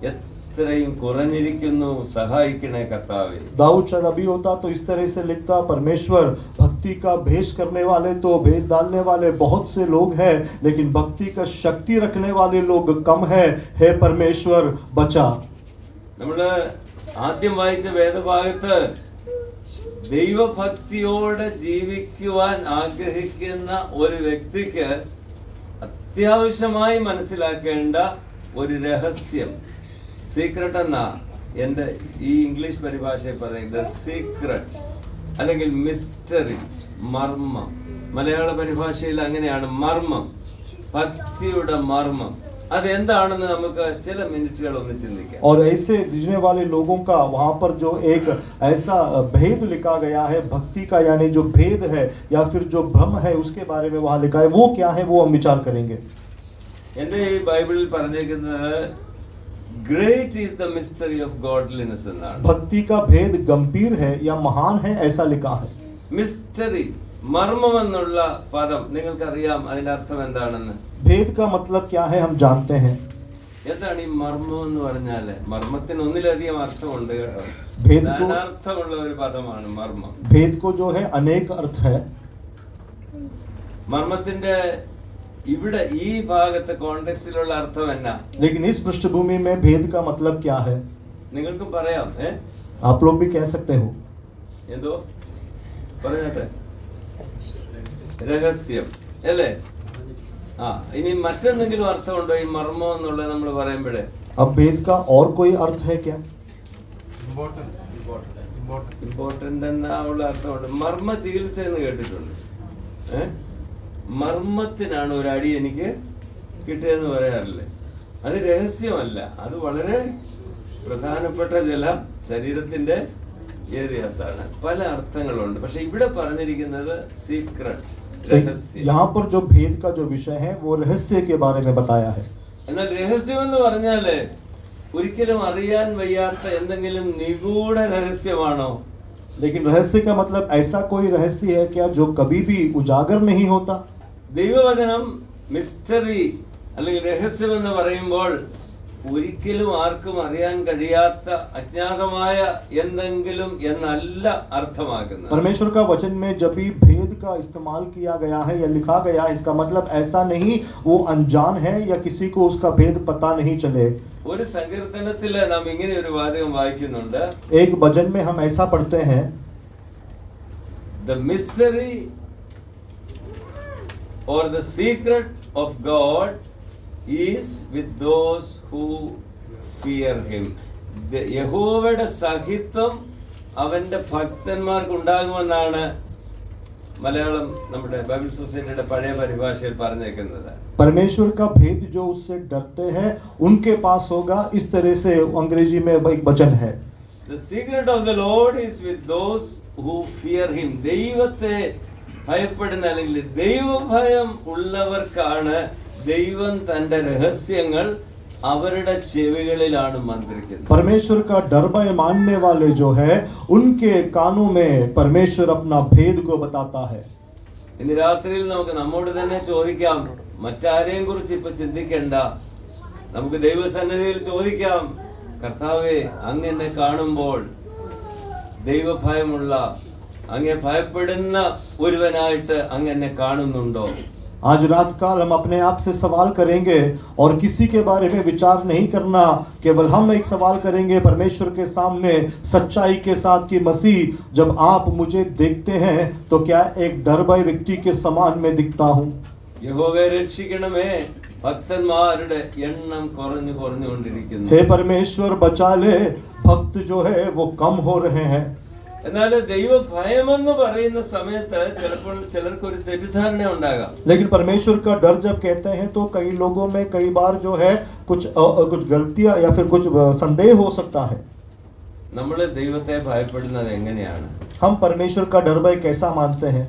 എത്രയും കുറഞ്ഞിരിക്കുന്നു, സഹായിക്കണേ കർത്താവേ. दाऊद शायद अभी होता तो इस तरह से लिखता, परमेश्वर भक्ति का भेष करने वाले तो भेष डालने वाले बहुत से लोग हैं, लेकिन भक्ति का शक्ति रखने वाले लोग कम है. हे परमेश्वर बचा. നമ്മള് ആദ്യം വായിച്ച വേദഭാഗത്ത് ദൈവഭക്തിയോടെ ജീവിക്കുവാൻ ആഗ്രഹിക്കുന്ന ഒരു വ്യക്തിക്ക് അത്യാവശ്യമായി മനസ്സിലാക്കേണ്ട ഒരു രഹസ്യം, സീക്രട്ട് എന്നാ എൻ്റെ ഈ ഇംഗ്ലീഷ് പരിഭാഷയിൽ പറയുന്നത്. സീക്രട്ട് അല്ലെങ്കിൽ മിസ്റ്ററി, മർമ്മം. മലയാള പരിഭാഷയിൽ അങ്ങനെയാണ്, മർമ്മം, ഭക്തിയുടെ മർമ്മം. അതെന്താണെന്ന് നമുക്ക് ചില മിനിറ്റുകൾ ഒന്ന് ചിന്തിക്കാം. और ऐसे जीने वाले लोगों का वहां पर जो एक ऐसा भेद लिखा गया है भक्ति का, यानी जो भेद है या फिर जो भ्रम है, उसके बारे में वहां लिखा है. वो क्या है वो हम विचार करेंगे. എൻ്റെ ഈ ബൈബിളിൽ പറഞ്ഞിരിക്കുന്നത് great is the mystery of godliness എന്നാണ്. भक्ति का भेद गंभीर है या महान है, ऐसा लिखा है. മിസ്റ്ററി, മർമ്മം എന്നുള്ള പദം നിങ്ങൾക്കറിയാം അതിന്റെ അർത്ഥം എന്താണെന്ന്? भेद का मतलब क्या है हम जानते हैं. എന്താണ് ഈ മർമ്മം എന്ന് പറഞ്ഞാല്? മർമ്മത്തിന് ഒന്നിലധികം അർത്ഥമുണ്ട് കേട്ടോ. നാനാർത്ഥമുള്ള ഒരു പദമാണ് മർമ്മം. भेद को जो है अनेक अर्थ है. മർമ്മത്തിന്റെ ഇവിടെ ഈ ഭാഗത്തെ കോണ്ടെക്സ്റ്റിലുള്ള അർത്ഥം എന്നാ? लेकिन इस पृष्ठभूमि में भेद का मतलब क्या है? നിങ്ങൾക്കും പറയാം. आप लोग भी कह सकते हो. എന്തോ പറഞ്ഞേ? രഹസ്യം അല്ലേ? ഇനി മറ്റെന്തെങ്കിലും അർത്ഥമുണ്ടോ ഈ മർമ്മം എന്നുള്ളത് നമ്മൾ പറയുമ്പോഴേ? अब भेद का और कोई अर्थ है क्या? ഇമ്പോർട്ടന്റ് എന്നുള്ള അർത്ഥമുണ്ട്. മർമ്മ ചികിത്സ എന്ന് കേട്ടിട്ടുണ്ട്. മർമ്മത്തിനാണ് ഒരു അടി എനിക്ക് കിട്ടിയെന്ന് പറയാറില്ലേ? അത് രഹസ്യമല്ല, അത് വളരെ പ്രധാനപ്പെട്ട ചില ശരീരത്തിന്റെ ഏരിയാസ് ആണ്. പല അർത്ഥങ്ങളുണ്ട്. പക്ഷെ ഇവിടെ പറഞ്ഞിരിക്കുന്നത് സീക്രട്ട്, രഹസ്യം. यहाँ पर जो भेद का जो विषय है वो रहस्य के बारे में बताया है. എന്നാൽ രഹസ്യം എന്ന് പറഞ്ഞാല് ഒരിക്കലും അറിയാൻ വയ്യാത്ത എന്തെങ്കിലും നിഗൂഢ രഹസ്യമാണോ? लेकिन रहस्य का मतलब ऐसा कोई रहस्य है क्या जो कभी भी उजागर नहीं होता? ദൈവവചനം മിസ്റ്ററി അല്ലെങ്കിൽ രഹസ്യം എന്ന് പറയുമ്പോൾ ഒരിക്കലും ആർക്കും അറിയാൻ കഴിയാത്ത അജ്ഞാതമായ എന്തെങ്കിലും എന്നല്ല അർത്ഥമാക്കുന്നത്. परमेश्वर का वचन में जब भी भेद का इस्तेमाल किया गया है या लिखा गया है, इसका मतलब ऐसा नहीं वो अनजान है या किसी को उसका भेद पता नहीं चले. ഒരു സങ്കീർത്തനത്തില് നാം ഇങ്ങനെ ഒരു വാചകം വായിക്കുന്നുണ്ട്. एक भजन में हम ऐसा पढ़ते हैं, The mystery or the secret of God is with those who fear him. യഹോവയുടെ സഹിത്വം അവന്റെ ഭക്തന്മാർക്ക് ഉണ്ടാകുമെന്നാണ് മലയാളം നമ്മുടെ ബൈബിൾ സൊസൈറ്റിയുടെ പഴയ പരിഭാഷയിൽ പറഞ്ഞേക്കുന്നത്. परमेश्वर का भेद जो उससे डरते हैं उनके पास होगा. इस तरह से अंग्रेजी में एक वचन है. The secret of the Lord is with those who fear him. ദൈവത്തെ ഭയപ്പെടുന്ന അല്ലെങ്കിൽ ദൈവഭയം ഉള്ളവർക്കാണ് ദൈവം തന്റെ രഹസ്യങ്ങൾ അവരുടെ ചെവികളിലാണ് മന്ത്രിക്കുന്നത്. परमेश्वर का डर भय मानने वाले जो है उनके कानों में परमेश्वर अपना भेद को बताता है. ഇന്ന് രാത്രിയിൽ നമുക്ക് നമ്മോട് തന്നെ ചോദിക്കാം, മറ്റാരെയും കുറിച്ച് ഇപ്പൊ ചിന്തിക്കണ്ട. നമുക്ക് ദൈവസന്നിധിയിൽ ചോദിക്കാം, കർത്താവേ, അങ്ങ് എന്നെ കാണുമ്പോൾ ദൈവഭയമുള്ള, അങ്ങേ ഭയപ്പെടുന്ന ഒരുവനായിട്ട് അങ്ങ് എന്നെ കാണുന്നുണ്ടോ? आज रात काल हम अपने आप से सवाल करेंगे और किसी के बारे में विचार नहीं करना. केवल हम एक सवाल करेंगे परमेश्वर के सामने सच्चाई के साथ कि मसीह, जब आप मुझे देखते हैं तो क्या एक डर भय व्यक्ति के समान में दिखता हूँ? യഹോവയെ രക്ഷിക്കണമേ, ഭക്തന്മാരുടെ എണ്ണം കുറഞ്ഞുകൊണ്ടിരിക്കുന്നു. हे परमेश्वर बचा ले, भक्त जो है वो कम हो रहे हैं. എന്നാൽ ദൈവഭയമെന്ന് പറയുന്ന സമയത്ത് ചിലപ്പോൾ ചിലർക്ക് ഒരു തെറ്റിദ്ധാരണ ഉണ്ടാകാം. लेकिन परमेश्वर का डर जब कहते हैं तो कई लोगों में कई बार जो है कुछ गलतियां या फिर कुछ संदेह हो सकता है. നമ്മൾ ദൈവത്തെ ഭയപ്പെടുന്നത് എങ്ങനെയാണ്? हम परमेश्वर का डर भय कैसा मानते हैं?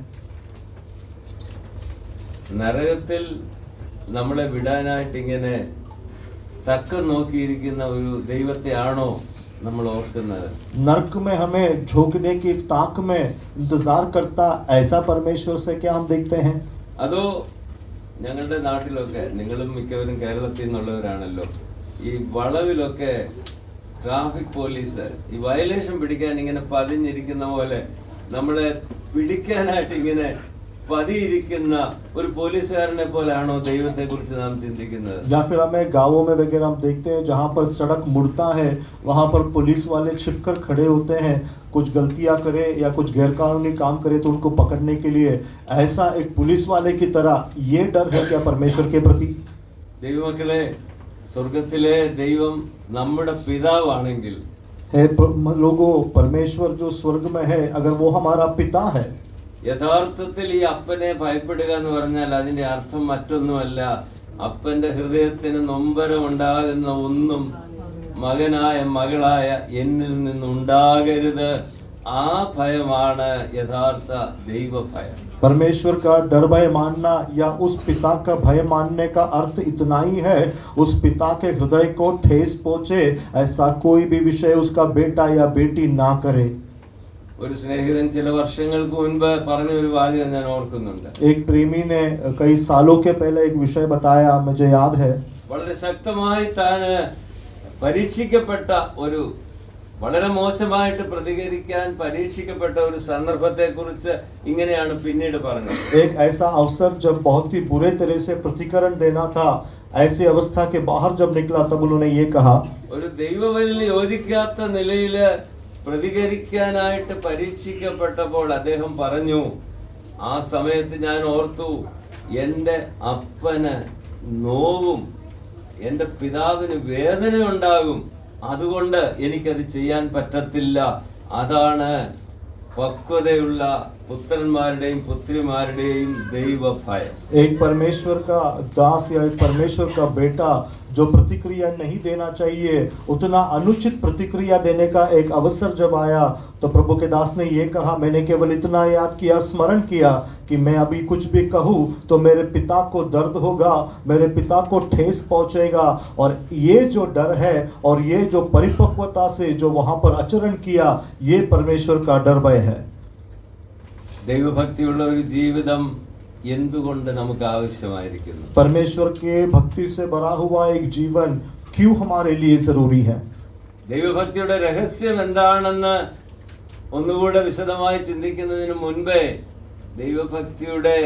നരകത്തിൽ നമ്മളെ വിടാനായിട്ട് ഇങ്ങനെ തക്കം നോക്കിയിരിക്കുന്ന ഒരു ദൈവത്തെ ആണോ നമ്മൾ ഓർക്കുന്നത്? नरक में हमें झोंकने की ताक में इंतजार करता ऐसा परमेश्वर से क्या हम देखते हैं? അതോ ഞങ്ങളുടെ നാട്ടിലൊക്കെ, നിങ്ങളും മിക്കവരും കേരളത്തിൽ നിന്നുള്ളവരാണല്ലോ, ഈ വളവിലൊക്കെ ട്രാഫിക് പോലീസ് ഈ വയലേഷൻ പിടിക്കാൻ ഇങ്ങനെ പതിഞ്ഞിരിക്കുന്ന പോലെ നമ്മളെ പിടിക്കാനായിട്ട് ഇങ്ങനെ പതിയിരിക്കുന്ന ഒരു പോലീസുകാരനെ പോലെയാണോ ദൈവത്തെ കുറിച്ച് നാം ചിന്തിക്കുന്നത്? या फिर हमें गांवों में वगैरह हम देखते हैं जहां पर सड़क मुड़ता है वहां पर पुलिस वाले छिपकर खड़े होते हैं. कुछ गलतियां करे या कुछ गैरकानूनी काम करे तो उनको पकड़ने के लिए. ऐसा एक पुलिस वाले की तरह ये डर है क्या परमेश्वर के प्रति? ദൈവമക്കളെ, സ്വർഗത്തിലെ ദൈവം നമ്മുടെ പിതാവാണെങ്കിൽ, है लोगों, परमेश्वर जो स्वर्ग में है अगर वो हमारा पिता है, യഥാർത്ഥത്തിൽ ഈ അപ്പനെ ഭയപ്പെടുക എന്ന് പറഞ്ഞാൽ അതിന്റെ അർത്ഥം മറ്റൊന്നുമല്ല. അപ്പന്റെ ഹൃദയത്തിന് നൊമ്പരം ഉണ്ടാകുന്ന ഒന്നും മകനായ മകളായ എന്നിൽ നിന്നുണ്ടാകരുത്. ആ ഭയമാണ് യഥാർത്ഥ ദൈവഭയം. परमेश्वर का डर भय मानना या उस पिता का भय मानने का अर्थ इतना ही है, उस पिता के हृदय को ठेस पहुंचे ऐसा कोई भी विषय उसका बेटा या बेटी ना करे. ഒരു സ്നേഹിതൻ ചില വർഷങ്ങൾക്ക് മുൻപ് പറഞ്ഞ ഒരു വാചകം ഞാൻ ഓർക്കുന്നുണ്ട്. एक प्रेमी ने कई सालों के पहले एक विषय बताया, मुझे याद है. വളരെ ശക്തമായി താൻ പരീക്ഷിക്കപ്പെട്ട ഒരു വളരെ മോശമായിട്ട് പ്രതികരിക്കാൻ പരീക്ഷിക്കപ്പെട്ട ഒരു സന്ദർഭത്തെക്കുറിച്ച് ഇങ്ങനെയാണ് പിന്നീട് പറഞ്ഞത്. एक ऐसा अवसर जब बहुत ही बुरे तरह से प्रतिकरण देना था, ऐसी अवस्था के बाहर जब निकला तब उन्होंने ये कहा, ഒരു ദൈവവചനത്തിന് യോജിക്കാത്ത നിലയില് പ്രതികരിക്കാനായിട്ട് പരീക്ഷിക്കപ്പെട്ടപ്പോൾ അദ്ദേഹം പറഞ്ഞു, ആ സമയത്ത് ഞാൻ ഓർത്തു, എൻ്റെ അപ്പന് നോവും എൻ്റെ പിതാവിന് വേദനയുണ്ടാകും, അതുകൊണ്ട് എനിക്കത് ചെയ്യാൻ പറ്റത്തില്ല. അതാണ് പക്വതയുള്ള പുത്രന്മാരുടെയും പുത്രിമാരുടെയും ദൈവഭയം. एक परमेश्वर का दास या एक परमेश्वर का बेटा जो प्रतिक्रिया नहीं देना चाहिए, उतना अनुचित प्रतिक्रिया देने का एक अवसर जब आया तो प्रभु के दास ने ये कहा, मैंने केवल इतना याद किया, स्मरण किया कि मैं अभी कुछ भी कहूँ तो मेरे पिता को दर्द होगा, मेरे पिता को ठेस पहुंचेगा। और ये जो डर है और ये जो परिपक्वता से जो वहां पर आचरण किया, ये परमेश्वर का डर भय है. ദൈവഭക്തിയുള്ള ഒരു ജീവിതം എന്തുകൊണ്ട് നമുക്ക് ആവശ്യമായിരിക്കുന്നു? परमेश्वर के भक्ति से भरा हुआ एक जीवन क्यों हमारे लिए जरूरी है? ദൈവഭക്തിയുടെ രഹസ്യം എന്താണെന്ന് ഒന്നുകൂടെ വിശദമായി ചിന്തിക്കുന്നതിന് മുൻപേ ദൈവഭക്തിയുടെ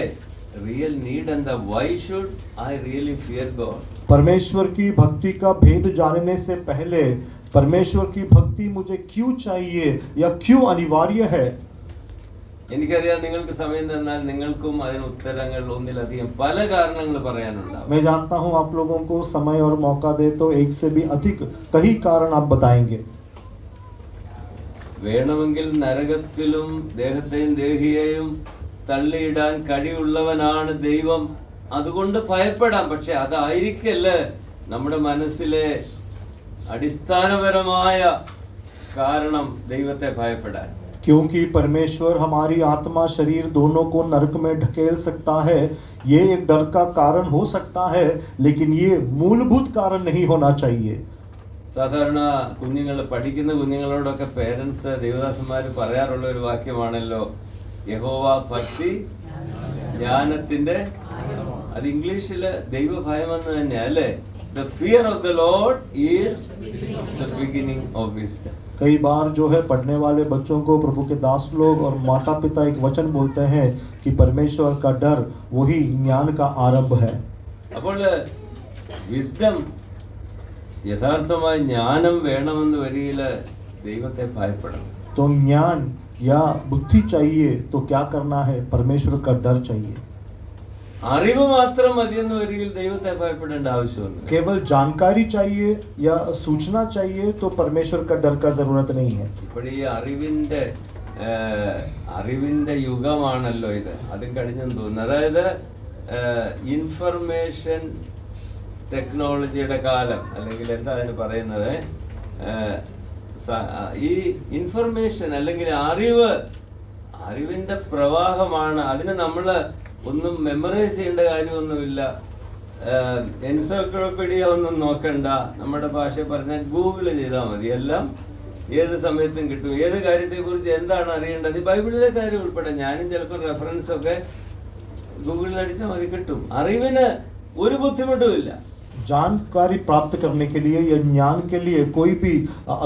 റിയൽ നീഡ് എന്താ? Why should I really fear God? परमेश्वर की भक्ति का भेद जानने से पहले परमेश्वर की भक्ति मुझे क्यों चाहिए या क्यों अनिवार्य है? എനിക്കറിയാം നിങ്ങൾക്ക് സമയം തന്നാൽ നിങ്ങൾക്കും അതിന് ഉത്തരങ്ങൾ ഒന്നിലധികം പല കാരണങ്ങൾ പറയാനുണ്ടാവും. मैं जानता हूं आप लोगों को समय और मौका दे तो एक से भी अधिक कई कारण आप बताएंगे. വേണമെങ്കിൽ നരകത്തിലും ദേഹത്തെയും ദേഹിയെയും തള്ളിയിടാൻ കഴിവുള്ളവനാണ് ദൈവം, അതുകൊണ്ട് ഭയപ്പെടാം. പക്ഷെ അതായിരിക്കല്ല നമ്മുടെ മനസ്സിലെ അടിസ്ഥാനപരമായ കാരണം ദൈവത്തെ ഭയപ്പെടാൻ. क्योंकि परमेश्वर हमारी आत्मा शरीर दोनों को नरक में ढकेल सकता है, ये एक डर का कारण हो सकता है, लेकिन ये मूलभूत कारण नहीं होना चाहिए. സാധാരണ പഠിക്കുന്ന കുഞ്ഞുങ്ങളോടൊക്കെ പേരൻസ് ദേവദാസന്മാർ പറയാറുള്ള ഒരു വാക്യമാണല്ലോ, യഹോവ ഭക്തി ജ്ഞാനത്തിന്റെ, അത് ഇംഗ്ലീഷില് ദൈവഭയമെന്ന് തന്നെ അല്ലേ? The fear of the Lord is the beginning of wisdom. कई बार जो है पढ़ने वाले बच्चों को प्रभु के दास लोग और माता पिता एक वचन बोलते हैं कि परमेश्वर का डर वही ज्ञान का आरंभ है. അപ്പോൾ വിസ്ഡം, യഥാർത്ഥമായ ജ്ഞാനം വേണമെന്ന് വരികില് ദൈവത്തെ ഭയപ്പെടണം. तो ज्ञान या बुद्धि चाहिए तो क्या करना है? परमेश्वर का डर चाहिए. അറിവ് മാത്രം മതിയെന്ന് വരികിൽ ദൈവത്തെ ഭയപ്പെടേണ്ട ആവശ്യമൊന്നും. केवल जानकारी चाहिए या सूचना चाहिए तो परमेश्वर का डर का जरूरत नहीं है. ഇപ്പോൾ ഈ അറിവിന്റെ യുഗമാണല്ലോ ഇത്, അതും കഴിഞ്ഞെന്ന് തോന്നുന്നു. അതായത് ഇൻഫർമേഷൻ ടെക്നോളജിയുടെ കാലം, അല്ലെങ്കിൽ എന്താ അതിന് പറയുന്നത്, ഈ ഇൻഫർമേഷൻ അല്ലെങ്കിൽ അറിവിന്റെ പ്രവാഹമാണ്. അതിന് നമ്മൾ ഒന്നും മെമ്മറൈസ് ചെയ്യേണ്ട കാര്യമൊന്നുമില്ല, എൻസൈക്ലോപീഡിയ ഒന്നും നോക്കണ്ട. നമ്മുടെ ഭാഷ പറഞ്ഞാൽ ഗൂഗിൾ ചെയ്താൽ മതി, എല്ലാം ഏത് സമയത്തും കിട്ടും. ഏത് കാര്യത്തെക്കുറിച്ച് എന്താണ് അറിയേണ്ടത്, ബൈബിളിലെ കാര്യം ഉൾപ്പെടെ. ഞാനും ചിലപ്പോൾ റെഫറൻസ് ഒക്കെ ഗൂഗിളിൽ അടിച്ചാൽ മതി, കിട്ടും. അറിവിന് ഒരു ബുദ്ധിമുട്ടും ഇല്ല. जानकारी प्राप्त करने के लिए या ज्ञान के लिए कोई भी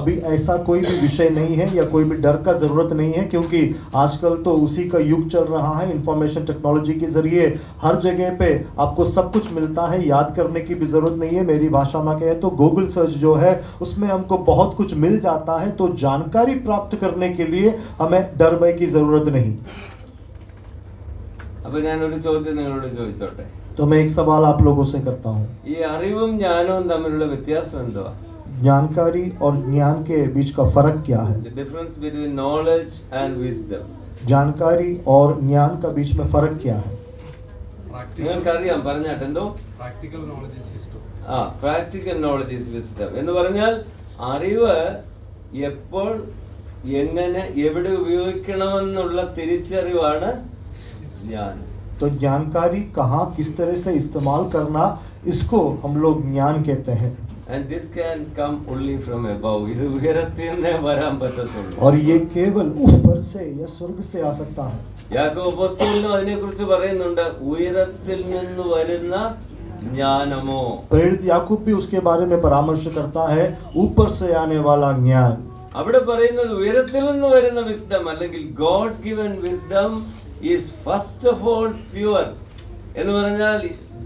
अभी ऐसा कोई भी विषय नहीं है या कोई भी डर का जरूरत नहीं है, क्योंकि आजकल तो उसी का युग चल रहा है. इंफॉर्मेशन टेक्नोलॉजी के जरिए हर जगह पे आपको सब कुछ मिलता है, याद करने की भी जरूरत नहीं है. मेरी भाषा में कहे तो गूगल सर्च जो है उसमें हमको बहुत कुछ मिल जाता है. तो जानकारी प्राप्त करने के लिए हमें डर भय की जरूरत नहीं. അപ്പൊ ഞാനൊരു ചോദ്യം നിങ്ങളോട് ചോദിച്ചോട്ടെ. तो मैं एक सवाल आप लोगों से करता हूँ. ഈ അറിവും ജ്ഞാനവും തമ്മിലുള്ള വ്യത്യാസം എന്തുവാ? जानकारी और ज्ञान के बीच का फर्क क्या है? The difference between knowledge and wisdom. जानकारी और ज्ञान का बीच में फर्क क्या है? നിങ്ങൾക്കറിയാം, പറഞ്ഞാട്ടെ. എന്തോ? Practical knowledge is wisdom. Practical knowledge is wisdom എന്ന് പറഞ്ഞാൽ അറിവ് എപ്പോൾ എങ്ങനെ എവിടെ ഉപയോഗിക്കണമെന്നുള്ള തിരിച്ചറിവാണ് ജ്ഞാനം. तो जानकारी कहाँ किस तरह से इस्तेमाल करना, इसको हम लोग ज्ञान कहते हैं. And this can come only from above. ഇത് ഉയരത്തിൽ നിന്നേ വരാൻ പറ്റത്തുള്ളൂ. और ये केवल ऊपर से या स्वर्ग से आ सकता है. യാക്കോബ് അപ്പോസ്തലനും അതിനെക്കുറിച്ച് പറയുന്നുണ്ട്, ഉയരത്തിൽ നിന്ന് വരുന്ന ജ്ഞാനമോ. प्रेरित याकूब भी उसके बारे में परामर्श करता है, ऊपर से आने वाला ज्ञान. അവിടെ പറയുന്നത് ഉയരത്തിൽ നിന്ന് വരുന്ന വിസ്ഡം അല്ലെങ്കിൽ God given wisdom is first of all pure. എന്ന് പറഞ്ഞാൽ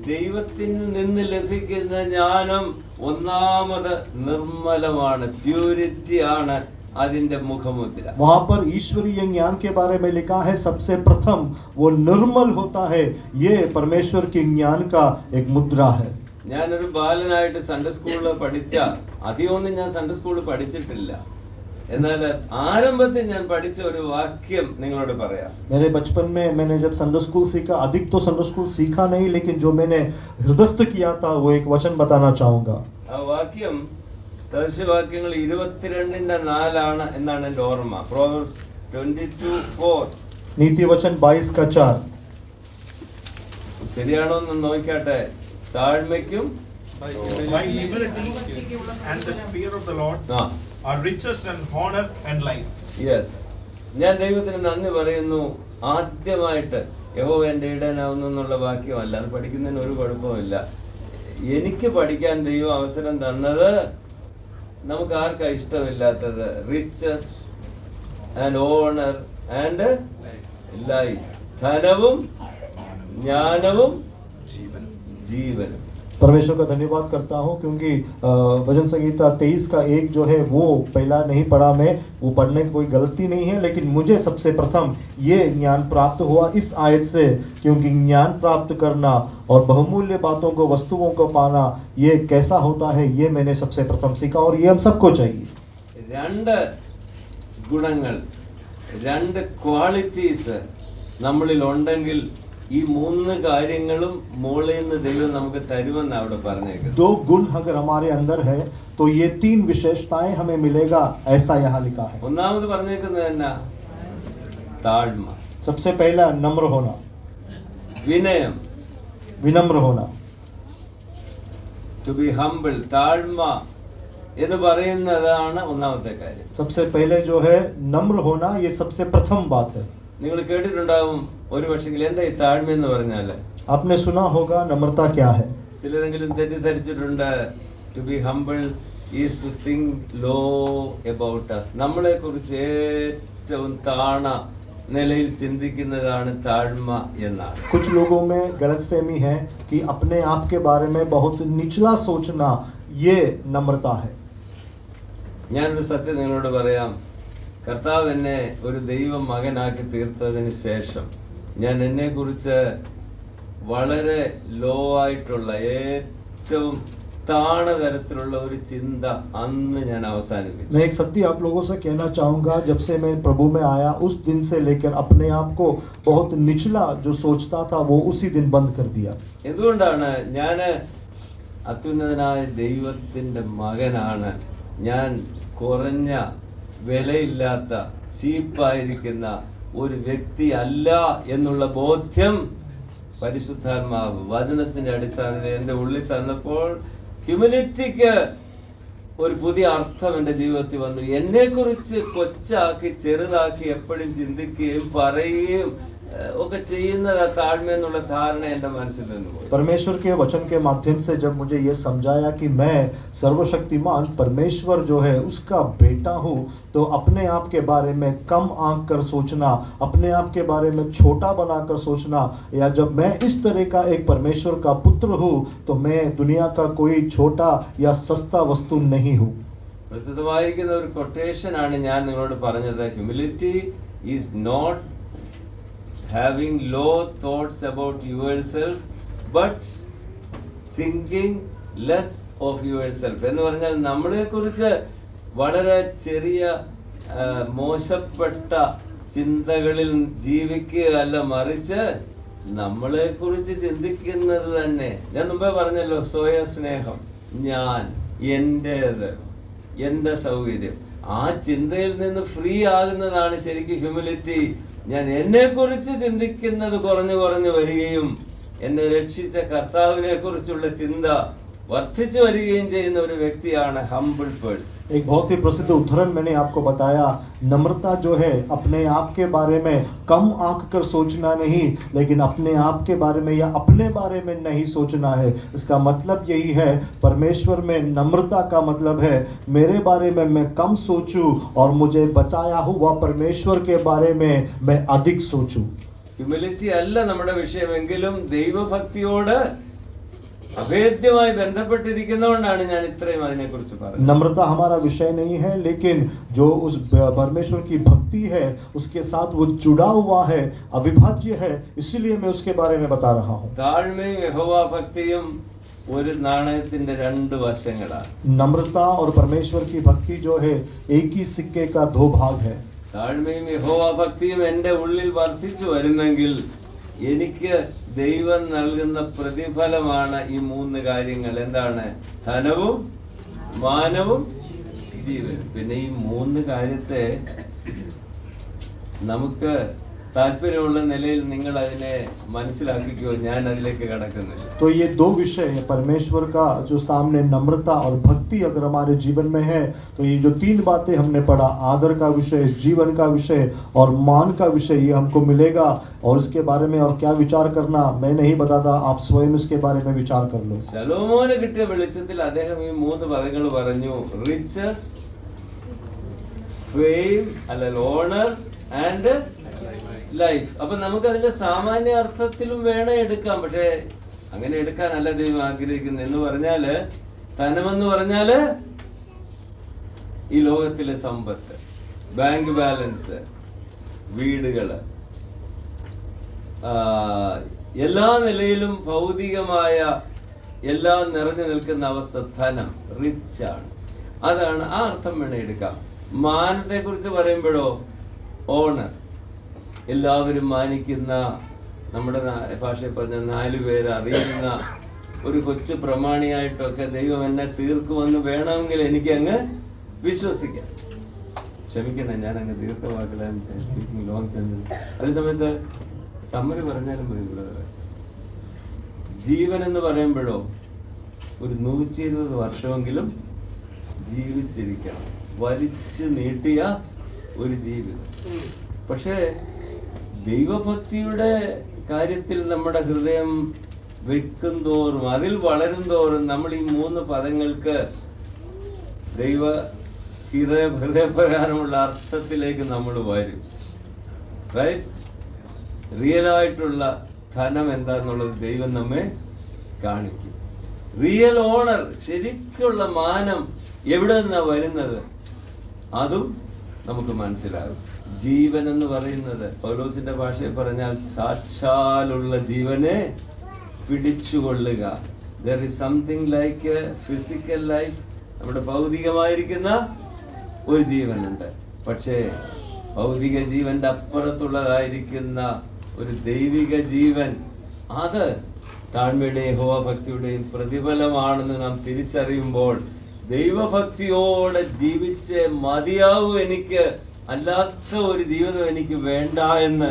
ദൈവത്തിൽ നിന്ന് ലഭിക്കുന്ന ജ്ഞാനം ഒന്നാമത് നിർമ്മലമാണ്, പ്യൂരിറ്റി ആണ് അതിന്റെ മുഖമുദ്ര. वहां पर ईश्वरीय ज्ञान के बारे में लिखा है सबसे प्रथम वो निर्मल होता है. ये परमेश्वर के ज्ञान का एक मुद्रा है. ഞാനൊരു ബാലനായിട്ട് സൺഡേ സ്കൂളിൽ പഠിച്ച, അധികമൊന്നും ഞാൻ സൺഡേ സ്കൂളിൽ പഠിച്ചിട്ടില്ല, എന്നാൽ ആരംഭത്തിൽ ഞാൻ പഠിച്ച ഒരു വാക്യം നിങ്ങളോട് പറയാം. मेरे बचपन में मैंने जब संडे स्कूल सीखा, अधिक तो संडे स्कूल सीखा नहीं, लेकिन जो मैंने हृदयस्थ किया था वो एक वचन बताना चाहूंगा. ആ വാക്യം സദൃശവാക്യങ്ങൾ 22:4 എന്നാണ് എൻ്റെ ഓർമ്മ. Proverbs 22:4. नीति वचन 22 का 4. ശരിയാണോ എന്ന് നോക്കട്ടെ. താഴ്മയ്ക്കും By humility and the fear of the Lord are riches and honor and life. Yes, ഞാൻ ദൈവത്തിന് നന്ദി പറയുന്നു. ആദ്യമായിട്ട് യഹോവ എൻ്റെ ഇടയനാവുന്നു എന്നുള്ള വാക്യമല്ല, അത് പഠിക്കുന്നതിന് ഒരു കുഴപ്പമില്ല. എനിക്ക് പഠിക്കാൻ ദൈവം അവസരം തന്നത് നമുക്ക് ആർക്കാ ഇഷ്ടമില്ലാത്തത്? Riches and honour and life, ധനവും ജ്ഞാനവും ജീവനും. परमेश्वर का धन्यवाद करता हूँ क्योंकि भजन संगीता 23 का 1 जो है वो पहला नहीं पढ़ा मैं, वो पढ़ने की कोई गलती नहीं है, लेकिन मुझे सबसे प्रथम ये ज्ञान प्राप्त हुआ इस आयत से, क्योंकि ज्ञान प्राप्त करना और बहुमूल्य बातों को, वस्तुओं को पाना, ये कैसा होता है, ये मैंने सबसे प्रथम सीखा और ये हम सबको चाहिए. രണ്ട് ഗുണങ്ങൾ, രണ്ട് ക്വാളിറ്റീസ് നമ്മളിൽ ഉണ്ടെങ്കിൽ ഈ മൂന്ന് കാര്യങ്ങളും മുകളിൽ നിന്ന് ദൈവം നമുക്ക് തരുമെന്ന് അവിടെ പറഞ്ഞേക്കുന്നത്. दो गुण अगर हमारे अंदर है तो ये 3 विशेषताएं हमें मिलेगा, ऐसा यहाँ लिखा है. ഒന്നാമത് പറഞ്ഞേക്കുന്നത് എന്നാ? താഴ്മ. सबसे पहला नम्र होना, വിനയം, विनम्र होना. To be humble. താഴ്മ എന്ന് പറയുന്നതാണ് ഒന്നാമത്തെ കാര്യം. सबसे पहले जो है नम्र होना, ये सबसे प्रथम बात है. നിങ്ങൾ കേട്ടിട്ടുണ്ടാവും ഒരു പക്ഷെങ്കിൽ എന്താ ഈ താഴ്മ എന്ന് പറഞ്ഞാല്? आपने सुना होगा नम्रता क्या है. ചിലരെങ്കിലും തെറ്റിദ്ധരിച്ചിട്ടുണ്ട്. To be humble is to think low about us. നമ്മളെ കുറിച്ച് ഏറ്റവും താണ നിലയിൽ ചിന്തിക്കുന്നതാണ് താഴ്മ എന്നാണ്. कुछ लोगों में गलतफहमी है कि अपने आप के बारे में बहुत निचला सोचना, ये नम्रता है. ഞാനൊരു സത്യം നിങ്ങളോട് പറയാം. കർത്താവ് എന്നെ ഒരു ദൈവ മകനാക്കി തീർത്തതിന് ശേഷം ഞാൻ എന്നെ കുറിച്ച് വളരെ ലോ ആയിട്ടുള്ള, ഏറ്റവും താണ തരത്തിലുള്ള ഒരു ചിന്ത അന്ന് ഞാൻ അവസാനിപ്പിച്ചു. मैं एक सत्य आप लोगों से कहना चाहूँगा, जब से मैं प्रभु में आया उस दिन से लेकर अपने आप को बहुत निचला जो सोचता था वो उसी दिन बंद कर दिया. എന്തുകൊണ്ടാണ്? ഞാൻ അത്യുന്നതനായ ദൈവത്തിൻ്റെ മകനാണ്. ഞാൻ കുറഞ്ഞ, വിലയില്ലാത്ത, ചീപ്പായിരിക്കുന്ന ഒരു വ്യക്തി അല്ല എന്നുള്ള ബോധ്യം പരിശുദ്ധാത്മാവ് വചനത്തിന്റെ അടിസ്ഥാനത്തിൽ എൻ്റെ ഉള്ളിൽ തന്നപ്പോൾ ഹ്യൂമിലിറ്റിക്ക് ഒരു പുതിയ അർത്ഥം എൻ്റെ ജീവിതത്തിൽ വന്നു. എന്നെക്കുറിച്ച് കൊച്ചാക്കി, ചെറുതാക്കി എപ്പോഴും ചിന്തിക്കുകയും പറയുകയും ഒക്കെ ചെയ്യുന്നത് താഴ്മ എന്നുള്ള ധാരണ എൻ്റെ മനസ്സിൽ നിന്ന് പോയി. परमेश्वर के वचन के माध्यम से जब मुझे ये समझाया कि मैं सर्वशक्तिमान परमेश्वर जो है उसका बेटा हूँ, तो अपने आप के बारे में कम आंक कर सोचना, अपने आप के बारे में छोटा बनाकर सोचना, या जब मैं इस तरह का एक परमेश्वर का पुत्र हूँ तो मैं दुनिया का कोई छोटा या सस्ता वस्तु नहीं हूँ. പ്രസിദ്ധമായിരിക്കുന്ന ഒരു കൊട്ടേഷൻ ആണ് ഞാൻ നിങ്ങളോട് പറഞ്ഞത്. Humility is not having low thoughts about yourself but thinking less of yourself. എന്ന് പറഞ്ഞാൽ നമ്മളെ കുറിച്ച് വളരെ ചെറിയ മോശപ്പെട്ട ചിന്തകളിൽ ജീവിക്കുകയല്ല, മറിച്ച് നമ്മളെ കുറിച്ച് ചിന്തിക്കുന്നത് തന്നെ. ഞാൻ മുമ്പേ പറഞ്ഞല്ലോ, സ്വയ സ്നേഹം, ഞാൻ, എന്റേത്, എന്റെ സൗകര്യം, ആ ചിന്തയിൽ നിന്ന് ഫ്രീ ആകുന്നതാണ് ശരിക്കും ഹ്യൂമിലിറ്റി. ഞാൻ എന്നെ കുറിച്ച് ചിന്തിക്കുന്നത് കുറഞ്ഞു കുറഞ്ഞു വരികയും എന്നെ രക്ഷിച്ച കർത്താവിനെ കുറിച്ചുള്ള ചിന്ത വർദ്ധിച്ചു വരികയും ചെയ്യുന്ന ഒരു വ്യക്തിയാണ് ഹംബിൾ പേഴ്സൺ. एक बहुत ही प्रसिद्ध उदाहरण मैंने आपको बताया, नम्रता जो है अपने आप के बारे में कम आंक कर सोचना नहीं, लेकिन अपने आप के बारे में या अपने बारे में नहीं सोचना है. इसका मतलब यही है, परमेश्वर में नम्रता का मतलब है मेरे बारे में मैं कम सोचूं और मुझे बचाया हुआ परमेश्वर के बारे में मैं अधिक सोचूं. ഹ്യൂമിലിറ്റി അല്ല നമ്മുടെ വിഷയമെങ്കിലും ദൈവഭക്തിയോട് അഭേദ്യമായി ബന്ധപ്പെട്ടിരിക്കുന്നതുകൊണ്ടാണ് ഞാൻ ഇത്രയും അതിനെക്കുറിച്ച് പറയുന്നത്. नम्रता हमारा विषय नहीं है, लेकिन जो उस परमेश्वर की भक्ति है उसके साथ वो जुड़ा हुआ है, अविभाज्य है, इसलिए मैं उसके बारे में बता रहा हूँ. താഴ്മയും യഹോവാ ഭക്തിയും ഒരു നാണയത്തിന്റെ രണ്ട് വശങ്ങളാണ്. नम्रता और परमेश्वर की भक्ति जो है एक ही सिक्के का दो भाग है. താഴ്മയും യഹോവാ ഭക്തിയും എൻ്റെ ഉള്ളിൽ വർദ്ധിച്ചു വരുന്നെങ്കിൽ എനിക്ക് ദൈവം നൽകുന്ന പ്രതിഫലമാണ് ഈ മൂന്ന് കാര്യങ്ങൾ. എന്താണ്? ധനവും മാനവും ജീവനും. പിന്നെ ഈ മൂന്ന് കാര്യത്തെ നമുക്ക് താല്പര്യമുള്ള നിലയിൽ നിങ്ങൾ അതിനെ മനസ്സിലാക്കിക്കോ, ഞാൻ അതിലേക്ക് കടക്കുന്നില്ല. तो ये दो विषय है, परमेश्वर का जो सामने नम्रता और भक्ति अगर हमारे जीवन में है, तो ये जो तीन बातें हमने पढ़ा, आदर का विषय, जीवन का विषय और मान का विषय, ये हमको मिलेगा. और इसके बारे में और क्या विचार करना मैं नहीं बताता, आप स्वयं इसके बारे में विचार कर लो. ശലോമോന് കിട്ടിയ വെളിച്ചത്തിൽ അദ്ദേഹം ഈ മൂന്ന് പദങ്ങൾ പറഞ്ഞു: റിച്ചസ്, ഫെയിം അല്ലെങ്കിൽ ഓണർ ആൻഡ് ലൈഫ്. അപ്പൊ നമുക്ക് അതിന്റെ സാമാന്യ അർത്ഥത്തിലും വേണം എടുക്കാം, പക്ഷെ അങ്ങനെ എടുക്കാനല്ല ദൈവം ആഗ്രഹിക്കുന്നത്. എന്ന് പറഞ്ഞാല് ധനമെന്ന് പറഞ്ഞാല് ഈ ലോകത്തിലെ സമ്പത്ത്, ബാങ്ക് ബാലൻസ്, വീടുകള്, എല്ലാ നിലയിലും ഭൗതികമായ എല്ലാം നിറഞ്ഞു നിൽക്കുന്ന അവസ്ഥ ധനം, റിച്ച് ആണ്. അതാണ്, ആ അർത്ഥം വേണം എടുക്കാം. മാനത്തെ കുറിച്ച് പറയുമ്പോഴോ ഓണർ, എല്ലാവരും മാനിക്കുന്ന, നമ്മുടെ ഭാഷയിൽ പറഞ്ഞ 4 പേര് അറിയുന്ന ഒരു കൊച്ചു പ്രമാണിയായിട്ടൊക്കെ ദൈവം എന്നെ തീർക്കുമെന്ന് വേണമെങ്കിൽ എനിക്ക് അങ്ങ് വിശ്വസിക്കാം. ക്ഷമിക്കണം, ഞാൻ അങ്ങ് ദീർഘവാക്കിലാണ് സ്പീക്കിംഗ് ലോങ് സെന്റൻസ്. അതേ സമയത്ത് സമ്മറി പറഞ്ഞാലും മതി. ജീവൻ എന്ന് പറയുമ്പോഴോ ഒരു 120 വർഷമെങ്കിലും ജീവിച്ചിരിക്കണം, വലിച്ചു നീട്ടിയ ഒരു ജീവിതം. പക്ഷേ ദൈവഭക്തിയുടെ കാര്യത്തിൽ നമ്മുടെ ഹൃദയം വെക്കും തോറും, അതിൽ വളരും തോറും നമ്മൾ ഈ മൂന്ന് പദങ്ങൾക്ക് ദൈവ ഹൃദയപ്രകാരമുള്ള അർത്ഥത്തിലേക്ക് നമ്മൾ വരും. റൈറ്റ്? റിയലായിട്ടുള്ള ധനം എന്താന്നുള്ളത് ദൈവം നമ്മെ കാണിക്കും. റിയൽ ഓണർ, ശരിക്കുള്ള മാനം എവിടെ നിന്നാണ് വരുന്നത്, അതും നമുക്ക് മനസ്സിലാകും. ജീവൻ എന്ന് പറയുന്നത് പൗലോസിന്റെ ഭാഷയിൽ പറഞ്ഞാൽ സാക്ഷാലുള്ള ജീവനെ പിടിച്ചുകൊള്ളുക. There is something like a physical life, നമ്മുടെ ഭൗതികമായിരിക്കുന്ന ഒരു ജീവനുണ്ട്. പക്ഷേ ഭൗതിക ജീവന്റെ അപ്പുറത്തുള്ളതായിരിക്കുന്ന ഒരു ദൈവിക ജീവൻ, അത് താഴ്മയുടെയും യഹോവാഭക്തിയുടെയും പ്രതിഫലമാണെന്ന് നാം തിരിച്ചറിയുമ്പോൾ ദൈവഭക്തിയോടെ ജീവിച്ച് മതിയാവൂ, എനിക്ക് അല്ലാത്ത ഒരു ജീവിതം എനിക്ക് വേണ്ട എന്ന്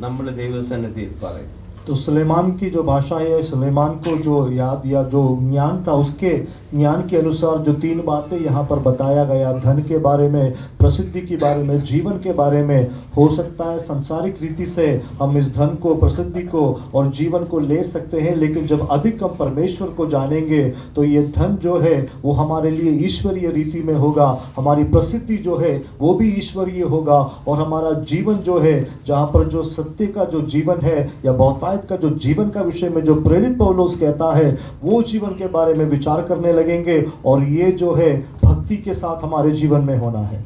നമ്മൾ ദൈവസന്നിധിയിൽ പറയും. तो सुलेमान की जो भाषा है, सुलेमान को जो याद या जो ज्ञान था, उसके ज्ञान के अनुसार जो 3 बातें यहाँ पर बताया गया, धन के बारे में, प्रसिद्धि के बारे में, जीवन के बारे में. हो सकता है सांसारिक रीति से हम इस धन को, प्रसिद्धि को और जीवन को ले सकते हैं, लेकिन जब अधिक हम परमेश्वर को जानेंगे तो ये धन जो है वो हमारे लिए ईश्वरीय रीति में होगा, हमारी प्रसिद्धि जो है वो भी ईश्वरीय होगा, और हमारा जीवन जो है, जहाँ पर जो सत्य का जो जीवन है या बहुतायत का जो जीवन का विषय में जो प्रेरित पौलुस कहता है, वो जीवन के बारे में विचार करने लगेंगे, और ये जो है भक्ति के साथ हमारे जीवन में होना है.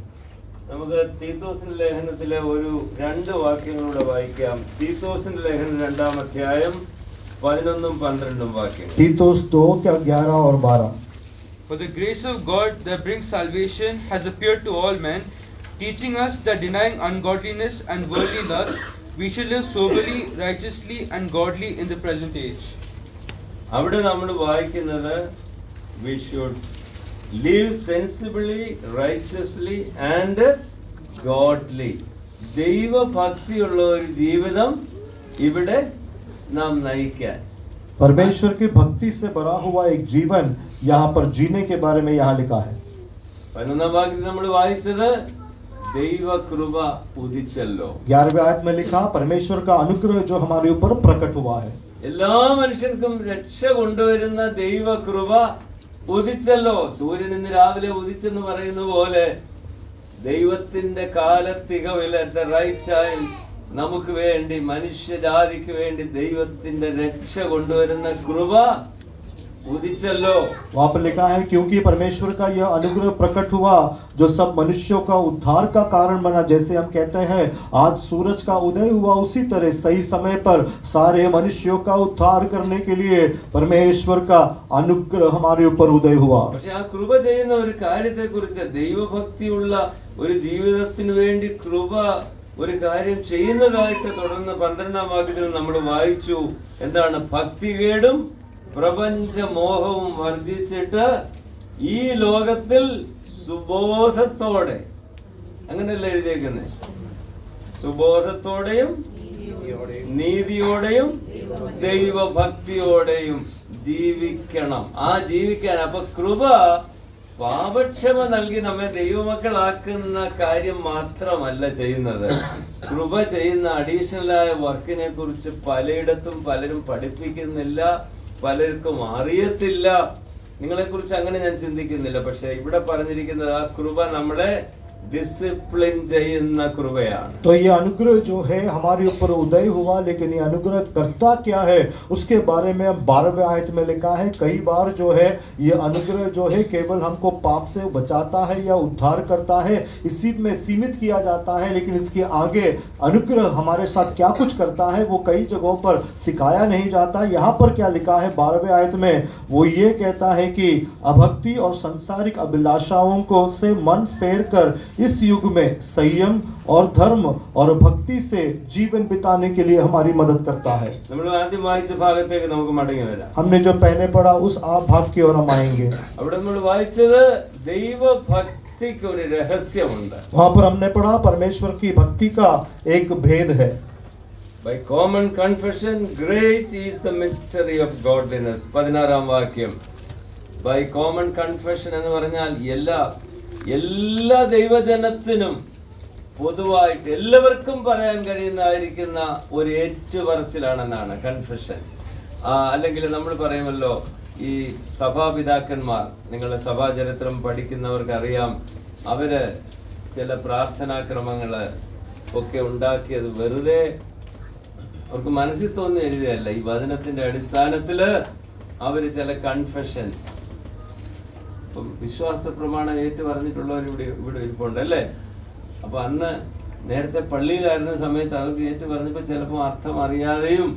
നമുക്ക് തീത്തോസിന്റെ ലേഖനത്തിലെ ഒരു 2 വാക്യങ്ങളൂടെ വായിക്കാം. തീത്തോസിന്റെ ലേഖനം 2-ാം അധ്യായം 11-12 വാക്യങ്ങൾ. तीतुस 2:11 और 12. For the grace of God that brings salvation has appeared to all men, teaching us that denying ungodliness and worldly lust, we should live soberly, righteously and godly in the present age. അവിടെ നമ്മൾ വായിക്കുന്നത് we should live sensibly, righteously and godly. ദൈവഭക്തിയുള്ള ഒരു ജീവിതം ഇവിടെ നാം നയിക്കാൻ, परमेश्वर की भक्ति से भरा हुआ एक जीवन यहाँ पर जीने के बारे में यहाँ लिखा है। 11ാം വാക്യത്തിൽ നമ്മൾ വായിച്ചത് ദൈവകൃപ ഉദിച്ചല്ലോ. 11वें आयत में लिखा परमेश्वर का अनुग्रह जो हमारे ऊपर प्रकट हुआ है। എല്ലാ മനുഷ്യർക്കും രക്ഷ കൊണ്ടുവരുന്ന ദൈവകൃപ ഉദിച്ചല്ലോ. സൂര്യൻ ഇന്ന് രാവിലെ ഉദിച്ചെന്ന് പറയുന്ന പോലെ ദൈവത്തിന്റെ കാലത്തികവിൽ അറ്റ് ദ റൈറ്റ് ടൈം നമുക്ക് വേണ്ടി, മനുഷ്യജാതിക്ക് വേണ്ടി ദൈവത്തിന്റെ രക്ഷ കൊണ്ടുവരുന്ന കൃപ उदिचलो. वहाँ पर लिखा है क्योंकि परमेश्वर का यह अनुग्रह प्रकट हुआ जो सब मनुष्यों का उद्धार का कारण बना। जैसे हम कहते हैं आज सूरज का उदय हुआ, उसी तरह सही समय पर सारे मनुष्यों का उद्धार करने के लिए परमेश्वर का अनुग्रह हमारे ऊपर उदय हुआ। പക്ഷേ ആ കൃപ ചെയ്യുന്ന ഒരു കാര്യത്തെക്കുറിച്ച്, ദൈവഭക്തിയുള്ള ഒരു ജീവിതത്തിന് വേണ്ടി കൃപ ഒരു കാര്യം ചെയ്യുന്നതായിട്ട് തുടർന്ന് 12ാം വാക്യത്തിൽ നമ്മൾ വായിച്ചു. എന്താണ്? ഭക്തികേടും പ്രപഞ്ചമോഹവും വർജിച്ചിട്ട് ഈ ലോകത്തിൽ സുബോധത്തോടെ, അങ്ങനെയല്ല എഴുതിയേക്കുന്നത്, സുബോധത്തോടെയും നീതിയോടെയും ദൈവഭക്തിയോടെയും ജീവിക്കണം. ആ ജീവിക്കാൻ അപ്പൊ കൃപ പാപക്ഷമ നൽകി നമ്മെ ദൈവമക്കളാക്കുന്ന കാര്യം മാത്രമല്ല ചെയ്യുന്നത്. കൃപ ചെയ്യുന്ന അഡീഷണലായ വർക്കിനെ കുറിച്ച് പലയിടത്തും പലരും പഠിപ്പിക്കുന്നില്ല, പലർക്കും അറിയത്തില്ല. നിങ്ങളെക്കുറിച്ച് അങ്ങനെ ഞാൻ ചിന്തിക്കുന്നില്ല. പക്ഷെ ഇവിടെ പറഞ്ഞിരിക്കുന്നത് ആ കൃപ നമ്മളെ डिसिप्लिन ചെയ്യുന്ന കൃപയാണ്. तो ये अनुग्रह जो है हमारे ऊपर उदय हुआ, लेकिन ये अनुग्रह करता क्या है उसके बारे में 12वें आयत में लिखा है। कई बार जो है ये अनुग्रह जो है केवल हमको पाप से बचाता है या उद्धार करता है, इसी में सीमित किया जाता है, लेकिन इसके आगे अनुग्रह हमारे साथ क्या कुछ करता है वो कई जगहों पर सिखाया नहीं जाता। यहाँ पर क्या लिखा है 12वें आयत में, वो ये कहता है कि अभक्ति और सांसारिक अभिलाषाओं को से मन फेर कर इस युग में संयम और धर्म और भक्ति से जीवन बिताने के लिए हमारी मदद करता है। നമ്മൾ ആദ്യം വായിച്ച ഭാഗത്തേക്ക് നമുക്ക് മടങ്ങി വരാം. हमने जो पहले पढ़ा उस भाग की ओर हम आएंगे। അവിടെ നമ്മൾ വായിച്ചത് ദൈവഭക്തിക്ക് ഒരു രഹസ്യമുണ്ട്. वहाँ पर हमने पढ़ा परमेश्वर की भक्ति का एक भेद है। By common confession great is the mystery of godliness. 16ാം വാക്യം. By common confession എന്ന് പറഞ്ഞാൽ എല്ലാ ദൈവജനത്തിനും പൊതുവായിട്ട് എല്ലാവർക്കും പറയാൻ കഴിയുന്നതായിരിക്കുന്ന ഒരു ഏറ്റുപറച്ചിലാണെന്നാണ് കൺഫെഷൻ. അല്ലെങ്കിൽ നമ്മൾ പറയുമല്ലോ, ഈ സഭാപിതാക്കന്മാർ, നിങ്ങളുടെ സഭാചരിത്രം പഠിക്കുന്നവർക്ക് അറിയാം, അവര് ചില പ്രാർത്ഥനാക്രമങ്ങൾ ഒക്കെ ഉണ്ടാക്കിയത് വെറുതെ അവർക്ക് മനസ്സിൽ തോന്നി എഴുതിയല്ല. ഈ വചനത്തിന്റെ അടിസ്ഥാനത്തില് അവര് ചില കൺഫെഷൻസ്, വിശ്വാസ പ്രമാണം ഏറ്റു പറഞ്ഞിട്ടുള്ളവർ ഇവിടെ ഇരിപ്പുണ്ട് അല്ലേ. അപ്പൊ അന്ന് നേരത്തെ പള്ളിയിലായിരുന്ന സമയത്ത് അതൊക്കെ ഏറ്റു പറഞ്ഞപ്പോ ചിലപ്പോൾ അർത്ഥം അറിയാതെയും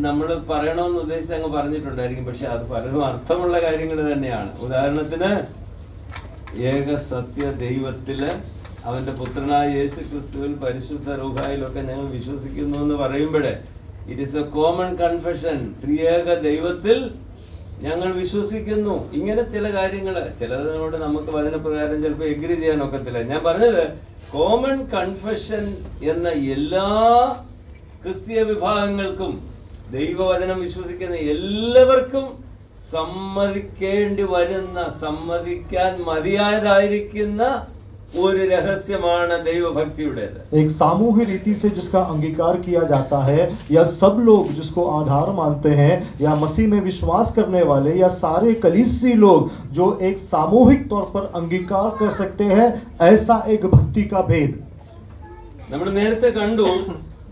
നമ്മൾ പറയണമെന്ന് ഉദ്ദേശിച്ച് അങ്ങ് പറഞ്ഞിട്ടുണ്ടായിരിക്കും. പക്ഷെ അത് പലതും അർത്ഥമുള്ള കാര്യങ്ങൾ തന്നെയാണ്. ഉദാഹരണത്തിന്, ഏക സത്യ ദൈവത്തില്, അവന്റെ പുത്രനായ യേശു ക്രിസ്തുവിൽ, പരിശുദ്ധ റൂഹായിലൊക്കെ ഞങ്ങൾ വിശ്വസിക്കുന്നു എന്ന് പറയുമ്പോഴേ it is A common confession. ത്രിയേക ദൈവത്തിൽ ഞങ്ങൾ വിശ്വസിക്കുന്നു. ഇങ്ങനെ ചില കാര്യങ്ങൾ, ചിലതിനോട് നമുക്ക് വചനപ്രകാരം ചിലപ്പോൾ എഗ്രി ചെയ്യാൻ ഒക്കത്തില്ല. ഞാൻ പറഞ്ഞത് കോമൺ കൺഫെഷൻ എന്ന എല്ലാ ക്രിസ്തീയ വിഭാഗങ്ങൾക്കും, ദൈവവചനം വിശ്വസിക്കുന്ന എല്ലാവർക്കും സമ്മതിക്കേണ്ടി വരുന്ന, സമ്മതിക്കാൻ മതിയായതായിരിക്കുന്ന ഒരു രഹസ്യമാണ് ദൈവഭക്തിയുടേത്. एक सामूहिक रीति से जिसका अंगीकार किया जाता है, या सब लोग जिसको आधार मानते हैं, या मसीह में विश्वास करने वाले, या सारे कलीसी लोग जो एक सामूहिक तौर पर अंगीकार कर सकते हैं, ऐसा एक भक्ति का भेद നമ്മൾ നേരത്തെ കണ്ടു.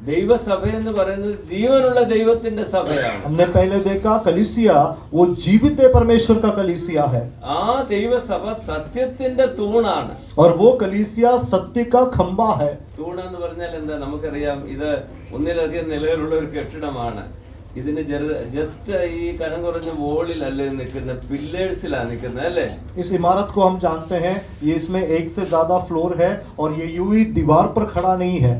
ദൈവസഭ എന്ന് പറയുന്നത് ജീവനുള്ള ദൈവത്തിന്റെ സഭയാണ്. हमने पहले देखा कलीसिया वो जीवित परमेश्वर का कलीसिया है। ആ ദൈവസഭ സത്യത്തിന്റെ തൂണാണ്. और वो कलीसिया सत्य का खंबा है। തൂണെന്ന് പറഞ്ഞാൽ എന്താ? നമുക്കറിയാം, ഇത് ഒന്നിലധികം നിലകളുള്ള ഒരു കെട്ടിടമാണ്. ഇതിന് ജസ്റ്റ് ഈ കനം കുറഞ്ഞ വോളിലല്ലേ നിൽക്കുന്ന, പില്ലേഴ്സിലാണ് നിൽക്കുന്നത് അല്ലേ. इस इमारत को हम जानते हैं, ये इसमें एक से ज्यादा फ्लोर है और ये यूं ही दीवार पर खड़ा नहीं है।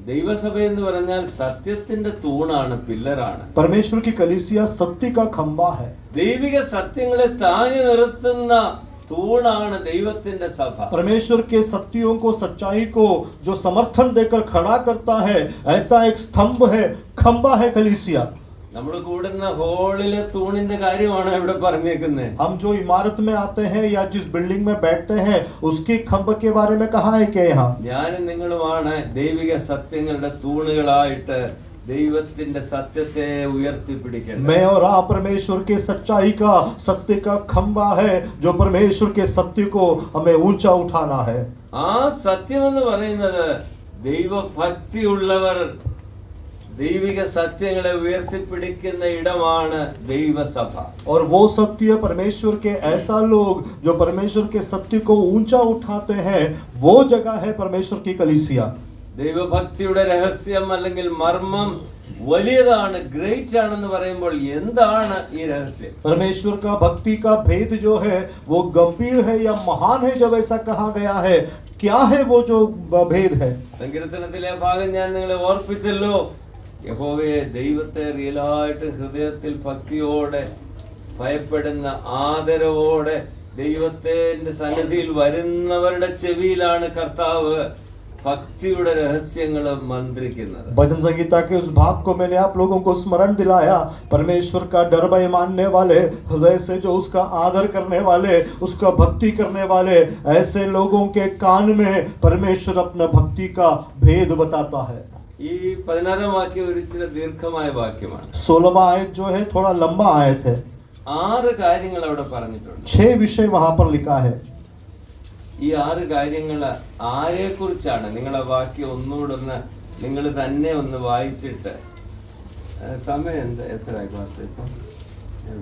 ദൈവസഭ എന്ന് പറഞ്ഞാൽ സത്യത്തിന്റെ തൂണാണ്, പില്ലറാണ്. परमेश्वर की कलीसिया सत्य का खंबा है। ദൈവിക സത്യങ്ങളെ താങ്ങി നിർത്തുന്ന തൂണാണ് ദൈവത്തിന്റെ സഭ. परमेश्वर के सत्यों को, सच्चाई को जो समर्थन देकर खड़ा करता है, ऐसा एक स्तंभ है, खंबा है कलीसिया. നമ്മൾ കൂടുന്ന ഹോളിലെ തൂണിന്റെ കാര്യമാണ് ഇവിടെ പറഞ്ഞേക്കുന്നത്. हम जो इमारत में आते हैं या जिस बिल्डिंग में बैठते हैं उसके खंभ के बारे में कहा है क्या यहाँ? ഞാനും നിങ്ങളുമാണ് ദൈവിക സത്യങ്ങളുടെ തൂണുകളായിട്ട് ദൈവത്തിന്റെ സത്യത്തെ ഉയർത്തിപ്പിടിക്കണം. मैं और आप परमेश्वर के सच्चाई का सत्य का खंभा है जो परमेश्वर के सत्य को हमें ऊंचा उठाना है. ആ സത്യം എന്ന് പറയുന്നത് ദൈവഭക്തിയുള്ളവർ ദൈവിക സത്യങ്ങളെ ഉയർത്തിപ്പിടിക്കുന്ന ഇടമാണ് ദൈവസഭ. और वो सत्य परमेश्वर के ऐसा लोग जो परमेश्वर के सत्य को ऊंचा उठाते हैं वो जगह है परमेश्वर की कलीसिया. ദൈവഭക്തിയുടെ രഹസ്യം അല്ലെങ്കിൽ മർമ്മം വലിയതാണ്, ഗ്രേറ്റ് ആണെന്ന് പറയുമ്പോൾ എന്താണ് ഈ രഹസ്യം? परमेश्वर का भक्ति का भेद जो है वो गंभीर है या महान है जब ऐसा कहा गया है. क्या है वो जो भेद है? സങ്കീർത്തനത്തിലെ ഭാഗം ഞാൻ നിങ്ങളെ ഓർപ്പിച്ചല്ലോ. യഹോവയെ ദൈവത്തെ റിയലായിട്ട് ഹൃദയത്തിൽ ഭക്തിയോടെ ഭയപ്പെടുന്ന ആദരവോടെ ദൈവത്തിന്റെ സന്നിധിയിൽ വരുന്നവരുടെ ചെവിയിലാണ് കർത്താവ് ഭക്തിയുടെ രഹസ്യങ്ങൾ മന്ത്രിക്കുന്നത്. भजन संगीता के उस भाग को मैंने आप लोगों को स्मरण दिलाया. परमेश्वर का डर भय मानने वाले, हृदय से जो उसका आदर करने वाले, उसका भक्ति करने वाले, ऐसे लोगों के कान में परमेश्वर अपना भक्ति का भेद बताता है. ഈ 16 വാക്യം ഒരു ഇച്ചിരി ദീർഘമായ വാക്യമാണ്. 16वां आयत जो है थोड़ा लंबा आयत है. 6 കാര്യങ്ങൾ അവിടെ പറഞ്ഞിട്ടുണ്ട്. 6 विषय वहां पर लिखा है. ഈ 6 കാര്യങ്ങൾ ആരെ കുറിച്ചാണ്? നിങ്ങളെ വാക്യം ഒന്നുകൂടെ ഒന്ന് നിങ്ങൾ തന്നെ ഒന്ന് വായിച്ചിട്ട് സമയം എത്ര ക്ലാസ് ഇപ്പം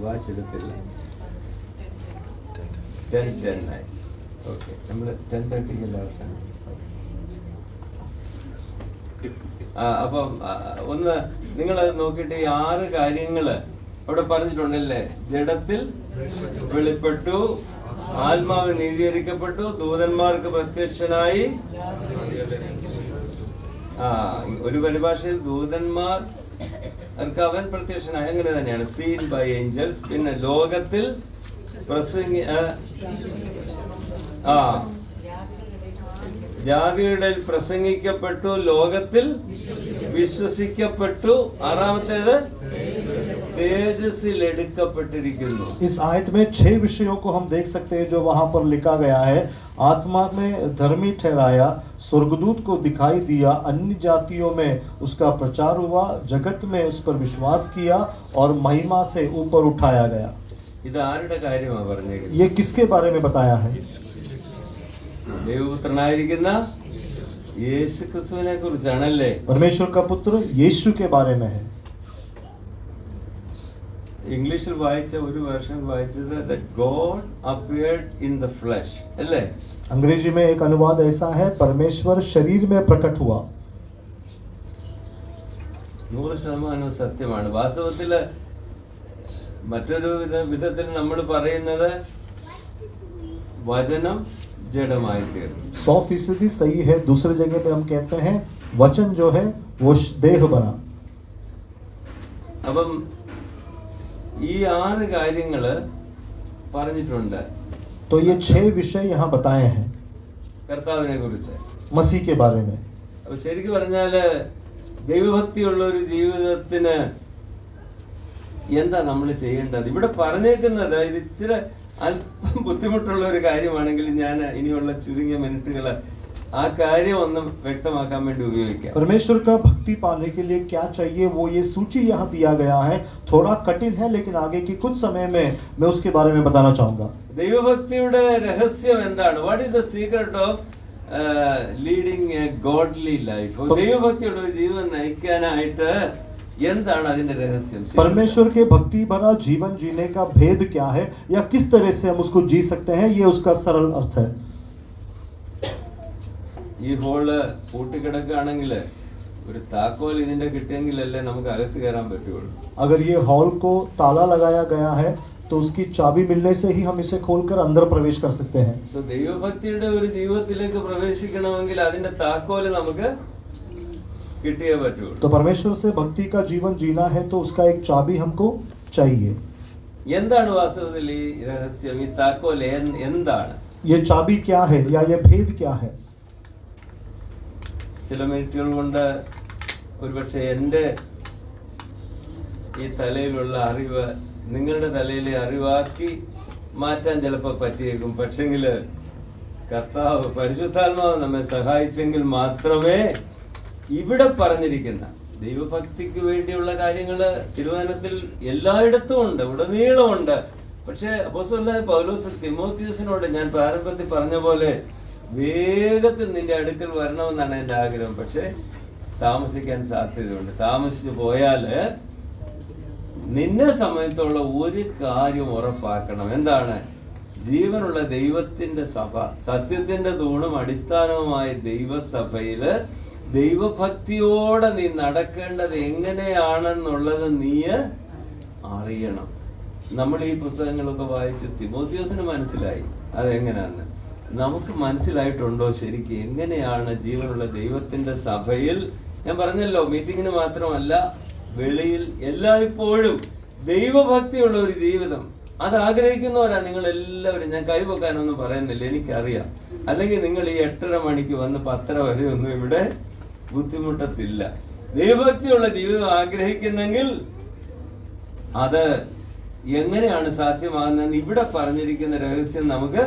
വായിച്ചെടുത്തില്ല. 10:10 ആയി. ഓക്കെ, നമ്മൾ 10:30 അവസാനം. അപ്പം ഒന്ന് നിങ്ങളത് നോക്കിയിട്ട് ഈ 6 കാര്യങ്ങള് അവിടെ പറഞ്ഞിട്ടുണ്ടല്ലേ. ജഡത്തിൽ വെളിപ്പെട്ടു, ആത്മാവ് നീതീകരിക്കപ്പെട്ടു, ദൂതന്മാർക്ക് പ്രത്യക്ഷനായി. ഒരു പരിഭാഷയിൽ ദൂതന്മാർക്ക് അവൻ പ്രത്യക്ഷനായി, അങ്ങനെ തന്നെയാണ്, സീൻ ബൈ ഏഞ്ചൽസ്. പിന്നെ ലോകത്തിൽ ജാതിയുടെ പ്രസംഗിക്കപ്പെട്ടു, ലോകത്തിൽ വിശ്വസിക്കപ്പെട്ടു. 6ാമത്തേത് तेजस्वी എടുക്കപ്പെട്ടിരിക്കുന്നു. इस आयत में 6 विषयों को हम देख सकते हैं जो वहां पर लिखा गया है. आत्मा में धर्मी ठहराया, स्वर्गदूत को दिखाई दिया, अन्य जातियों में उसका प्रचार हुआ, जगत में उस पर विश्वास किया और महिमा से ऊपर उठाया गया. ഇത് ആരുടെ കാര്യമാണ് പറഞ്ഞേക്കുന്നത്? ये किसके बारे में बताया है? ദൈവപുത്രനായിരിക്കുന്ന യേശു ക്രിസ്തുവിനെ കുറിച്ചാണല്ലേ. परमेश्वर का पुत्र यीशु के बारे में है. ഇംഗ്ലീഷിൽ വായിച്ച ഒരു വേർഷൻ വായിച്ചത് the God appeared in the flush അല്ലേ. अंग्रेजी में एक अनुवाद ऐसा है, परमेश्वर शरीर में प्रकट हुआ. 100% സത്യമാണ്. വാസ്തവത്തിൽ മറ്റൊരു വിധത്തിൽ നമ്മൾ പറയുന്നത് വചനം ജഡമായി തീർന്നു. 100% सही है. दूसरी जगह पे हम कहते हैं वचन जो है वो देह बना. അപ്പം ഈ 6 കാര്യങ്ങള് പറഞ്ഞിട്ടുണ്ട്. तो ये 6 विषय यहाँ बताए हैं കർത്താവിനെ കുറിച്ച്, मसीह के बारे में. അപ്പൊ ശരിക്കും പറഞ്ഞാല് ദൈവഭക്തിയുള്ള ഒരു ജീവിതത്തിന് എന്താ നമ്മൾ ചെയ്യേണ്ടത്? ഇവിടെ പറഞ്ഞേക്കുന്നത് ഇത് ഇച്ചിരി അല്പം ബുദ്ധിമുട്ടുള്ള ഒരു കാര്യമാണെങ്കിൽ ഞാൻ ഇനിയുള്ള ചുരുങ്ങിയ മിനിറ്റുകള് ആ കാര്യം ഒന്ന് വ്യക്തമാക്കാൻ വേണ്ടി ഉപയോഗിക്കാം. परमेश्वर का भक्ति पाने के लिए क्या चाहिए वो ये सूची यहाँ दिया गया है. थोड़ा कठिन है लेकिन आगे की कुछ समय में मैं उसके बारे में बताना चाहूंगा. ദൈവഭക്തിയുടെ രഹസ്യം എന്താണ്? What is the secret of leading a godly life? ദൈവഭക്തിയുള്ള ഒരു ജീവിതം നയിക്കാനായിട്ട് എന്താണ് അതിന്റെ രഹസ്യം? परमेश्वर के भक्ति भरा जीवन जीने का भेद क्या है या किस तरह से हम उसको जी सकते हैं, ये उसका सरल अर्थ है. ഈ ഹോള് പൂട്ടിക്കിടക്കുകയാണെങ്കിൽ ഒരു താക്കോൽ ഇതിന്റെ കിട്ടിയെങ്കിലല്ലേ നമുക്ക് അകത്ത് കയറാൻ പറ്റുള്ളൂ. अगर ये हॉल को ताला लगाया गया है तो उसकी चाबी मिलने से ही हम इसे खोलकर अंदर प्रवेश कर सकते हैं. സോ ദൈവഭക്തിയുടെ ഒരു ജീവിതത്തിലേക്ക് പ്രവേശിക്കണമെങ്കിൽ അതിന്റെ താക്കോല് നമുക്ക് കിട്ടിയേ പറ്റുള്ളൂ. तो परमेश्वर से भक्ति का जीवन जीना है तो उसका एक चाबी हमको चाहिए. എന്താണ് വാസ്തവത്തിൽ ഈ രഹസ്യം? ഈ താക്കോൽ എന്താണ്? ये चाबी क्या है या ये भेद क्या है? ചില മിനിറ്റുകൾ കൊണ്ട് ഒരുപക്ഷെ എൻ്റെ ഈ തലയിലുള്ള അറിവ് നിങ്ങളുടെ തലയിലെ അറിവാക്കി മാറ്റാൻ ചിലപ്പോൾ പറ്റിയേക്കും. പക്ഷെങ്കിൽ കർത്താവ് പരിശുദ്ധാത്മാവ് നമ്മെ സഹായിച്ചെങ്കിൽ മാത്രമേ ഇവിടെ പറഞ്ഞിരിക്കുന്ന ദൈവഭക്തിക്ക് വേണ്ടിയുള്ള കാര്യങ്ങൾ തിരുവചനത്തിൽ എല്ലായിടത്തും ഉണ്ട്, ഉടനീളമുണ്ട്. പക്ഷെ അപ്പോസ്തലനായ പൗലോസ് തിമോത്തിയോസിനോട് ഞാൻ പ്രാരംഭത്തിൽ പറഞ്ഞ പോലെ വേഗത്തിൽ നിന്റെ അടുക്കൽ വരണമെന്നാണ് എൻ്റെ ആഗ്രഹം. പക്ഷെ താമസിക്കാൻ സാധ്യതയുണ്ട്. താമസിച്ചു പോയാൽ നിന്നെ സംബന്ധിച്ചുള്ള ഒരു കാര്യം ഉറപ്പാക്കണം. എന്താണ്? ജീവനുള്ള ദൈവത്തിന്റെ സഭ, സത്യത്തിന്റെ തൂണും അടിസ്ഥാനവുമായ ദൈവസഭയിൽ ദൈവഭക്തിയോടെ നീ നടക്കേണ്ടത് എങ്ങനെയാണെന്നുള്ളത് നീ അറിയണം. നമ്മൾ ഈ പുസ്തകങ്ങളൊക്കെ വായിച്ച് തിമോത്തിയോസിന് മനസ്സിലായി അതെങ്ങനെയാണെന്ന്. നമുക്ക് മനസ്സിലായിട്ടുണ്ടോ ശരിക്കും എങ്ങനെയാണ് ജീവനുള്ള ദൈവത്തിന്റെ സഭയിൽ? ഞാൻ പറഞ്ഞല്ലോ, മീറ്റിങ്ങിന് മാത്രമല്ല, വെളിയിൽ എല്ലായ്പ്പോഴും ദൈവഭക്തിയുള്ള ഒരു ജീവിതം അത് ആഗ്രഹിക്കുന്നവരാ നിങ്ങൾ എല്ലാവരും. ഞാൻ കൈവെക്കാനൊന്നും പറയുന്നില്ല, എനിക്കറിയാം. അല്ലെങ്കിൽ നിങ്ങൾ ഈ 8:30 മണിക്ക് വന്ന് 10:30 വരെ ഒന്നും ഇവിടെ ബുദ്ധിമുട്ടത്തില്ല. ദൈവഭക്തിയുള്ള ജീവിതം ആഗ്രഹിക്കുന്നെങ്കിൽ അത് എങ്ങനെയാണ് സാധ്യമാകുന്നതെന്ന് ഇവിടെ പറഞ്ഞിരിക്കുന്ന രഹസ്യം നമുക്ക്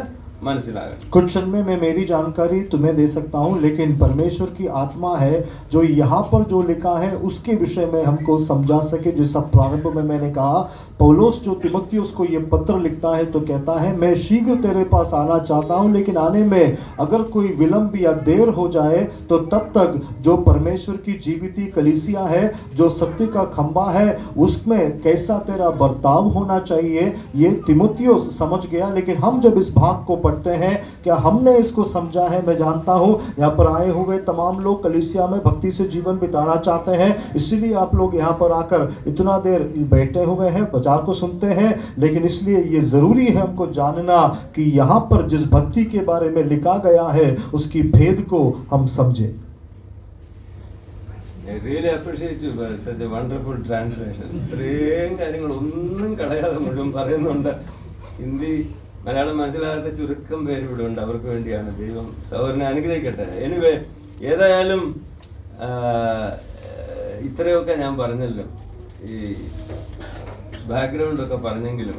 മനസ്സിലാകും. कुछ क्षण में मैं मेरी जानकारी तुम्हें दे सकता हूँ, लेकिन परमेश्वर की आत्मा है जो यहाँ पर जो लिखा है उसके विषय में हमको समझा सके. जैसा प्रारंभ में मैंने कहा, पौलुस जो तिमुथियुस को ये पत्र लिखता है तो कहता है, मैं शीघ्र तेरे पास आना चाहता हूँ, लेकिन आने में अगर कोई विलंब या देर हो जाए तो तब तक जो परमेश्वर की जीविती कलीसिया है, जो सत्य का खंबा है, उसमें कैसा तेरा बर्ताव होना चाहिए ये तिमुथियुस समझ गया. लेकिन हम जब इस भाग को पढ़ते हैं, क्या हमने इसको समझा है? मैं जानता हूँ यहाँ पर आए हुए तमाम लोग कलीसिया में भक्ति से जीवन बिताना चाहते हैं, इसीलिए आप लोग यहाँ पर आकर इतना देर बैठे हुए हैं, प्रचार को सुनते हैं. लेकिन इसलिए ये जरूरी है हमको जानना कि यहाँ पर जिस भक्ति के बारे में लिखा गया है उसकी भेद को हम समझें. I really appreciate you for such a wonderful translation. ഇത്രയും കാര്യങ്ങൾ ഒന്നും കളയാതെ മുഴുവൻ പറയുന്നുണ്ട്. ഹിന്ദി മലയാളം മനസ്സിലാകാത്ത ചുരുക്കം പേര് ഇവിടെ ഉണ്ട്. അവർക്ക് വേണ്ടിയാണ്. ദൈവം സഹോദരനെ അനുഗ്രഹിക്കട്ടെ. എനിവേ, ഏതായാലും ഇത്രയൊക്കെ ഞാൻ പറഞ്ഞല്ലോ, ഈ ബാക്ക്ഗ്രൗണ്ടൊക്കെ പറഞ്ഞെങ്കിലും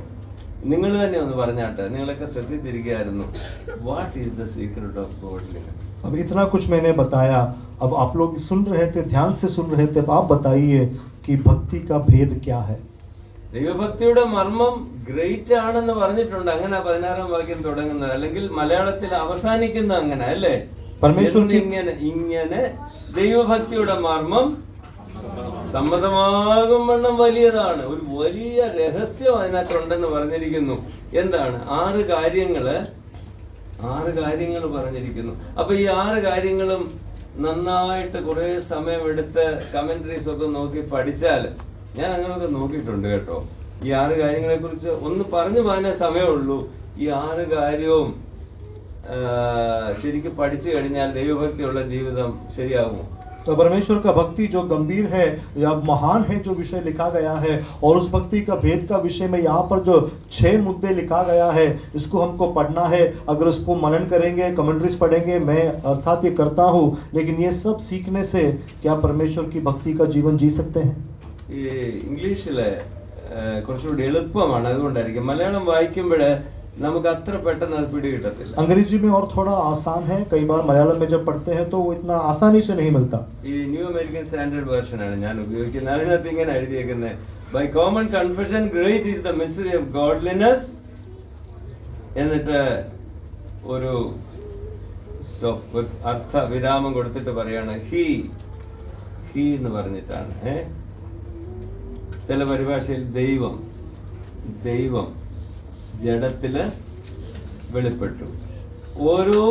നിങ്ങൾ തന്നെ ഒന്ന് പറഞ്ഞാട്ടെ. നിങ്ങളൊക്കെ ശ്രദ്ധിച്ചിരിക്കുകയായിരുന്നു. What is the secret of godliness? अब इतना कुछ मैंने बताया, अब आप लोग सुन रहे थे, ध्यान से सुन रहे थे. अब आप बताइए कि भक्ति का भेद क्या है? ദൈവഭക്തിയുടെ മർമ്മം ഗ്രേറ്റ് ആണെന്ന് പറഞ്ഞിട്ടുണ്ട്. അങ്ങനെ 16-ാം വാക്യം തുടങ്ങുന്നത്, അല്ലെങ്കിൽ മലയാളത്തിൽ അവസാനിക്കുന്ന അങ്ങനെ അല്ലേ? ഇങ്ങനെ ദൈവഭക്തിയുടെ മർമ്മം സമ്മതമാകും വണ്ണം വലിയതാണ്. ഒരു വലിയ രഹസ്യം അതിനകത്തുണ്ടെന്ന് പറഞ്ഞിരിക്കുന്നു. എന്താണ്? 6 കാര്യങ്ങൾ പറഞ്ഞിരിക്കുന്നു. അപ്പൊ ഈ 6 കാര്യങ്ങളും നന്നായിട്ട് കുറെ സമയമെടുത്ത് കമന്ററീസ് ഒക്കെ നോക്കി പഠിച്ചാൽ, ഞാൻ അങ്ങനെയൊക്കെ നോക്കിയിട്ടുണ്ട് കേട്ടോ. ഈ 6 കാര്യങ്ങളെ കുറിച്ച് ഒന്ന് പറഞ്ഞു പോകാനേ സമയമുള്ളൂ. ഈ 6 കാര്യവും ശരിക്കും പഠിച്ചു കഴിഞ്ഞാൽ ദൈവഭക്തിയുള്ള ജീവിതം ശരിയാകുമോ? तो परमेश्वर का भक्ति जो गंभीर है या महान है, जो विषय लिखा गया है, और उस भक्ति का भेद का विषय में यहाँ पर जो 6 मुद्दे लिखा गया है, इसको हमको पढ़ना है. अगर उसको मनन करेंगे, कमेंट्रीज पढ़ेंगे, मैं अर्थात ये करता हूँ, लेकिन ये सब सीखने से क्या परमेश्वर की भक्ति का जीवन जी सकते हैं? ഈ ഇംഗ്ലീഷില് കുറച്ചുകൂടി എളുപ്പമാണ്, അതുകൊണ്ടായിരിക്കും. മലയാളം വായിക്കുമ്പോൾ നമുക്ക് അത്ര പെട്ടെന്ന് അത് പിടി കിട്ടത്തില്ല. अंग्रेजी में और थोड़ा आसान है. कई बार मलयालम में जब पढ़ते हैं तो वो इतना आसानी से नहीं मिलता. ഈ ന്യൂ അമേരിക്കൻ സ്റ്റാൻഡേർഡ് വേർഷൻ ആണ് ഞാൻ ഉപയോഗിക്കുന്നത്. അതിനകത്ത് ഇങ്ങനെ എഴുതിയേക്കുന്നത്, by common confession great is the mystery of godliness, എന്നിട്ട് ഒരു സ്റ്റോപ്പ് അർത്ഥ വിരാമം കൊടുത്തിട്ട് പറയാണ് ഹി എന്ന് പറഞ്ഞിട്ടാണ്. ചില പരിഭാഷയിൽ ദൈവം ജഡത്തില് വെളിപ്പെട്ടു. ഓരോ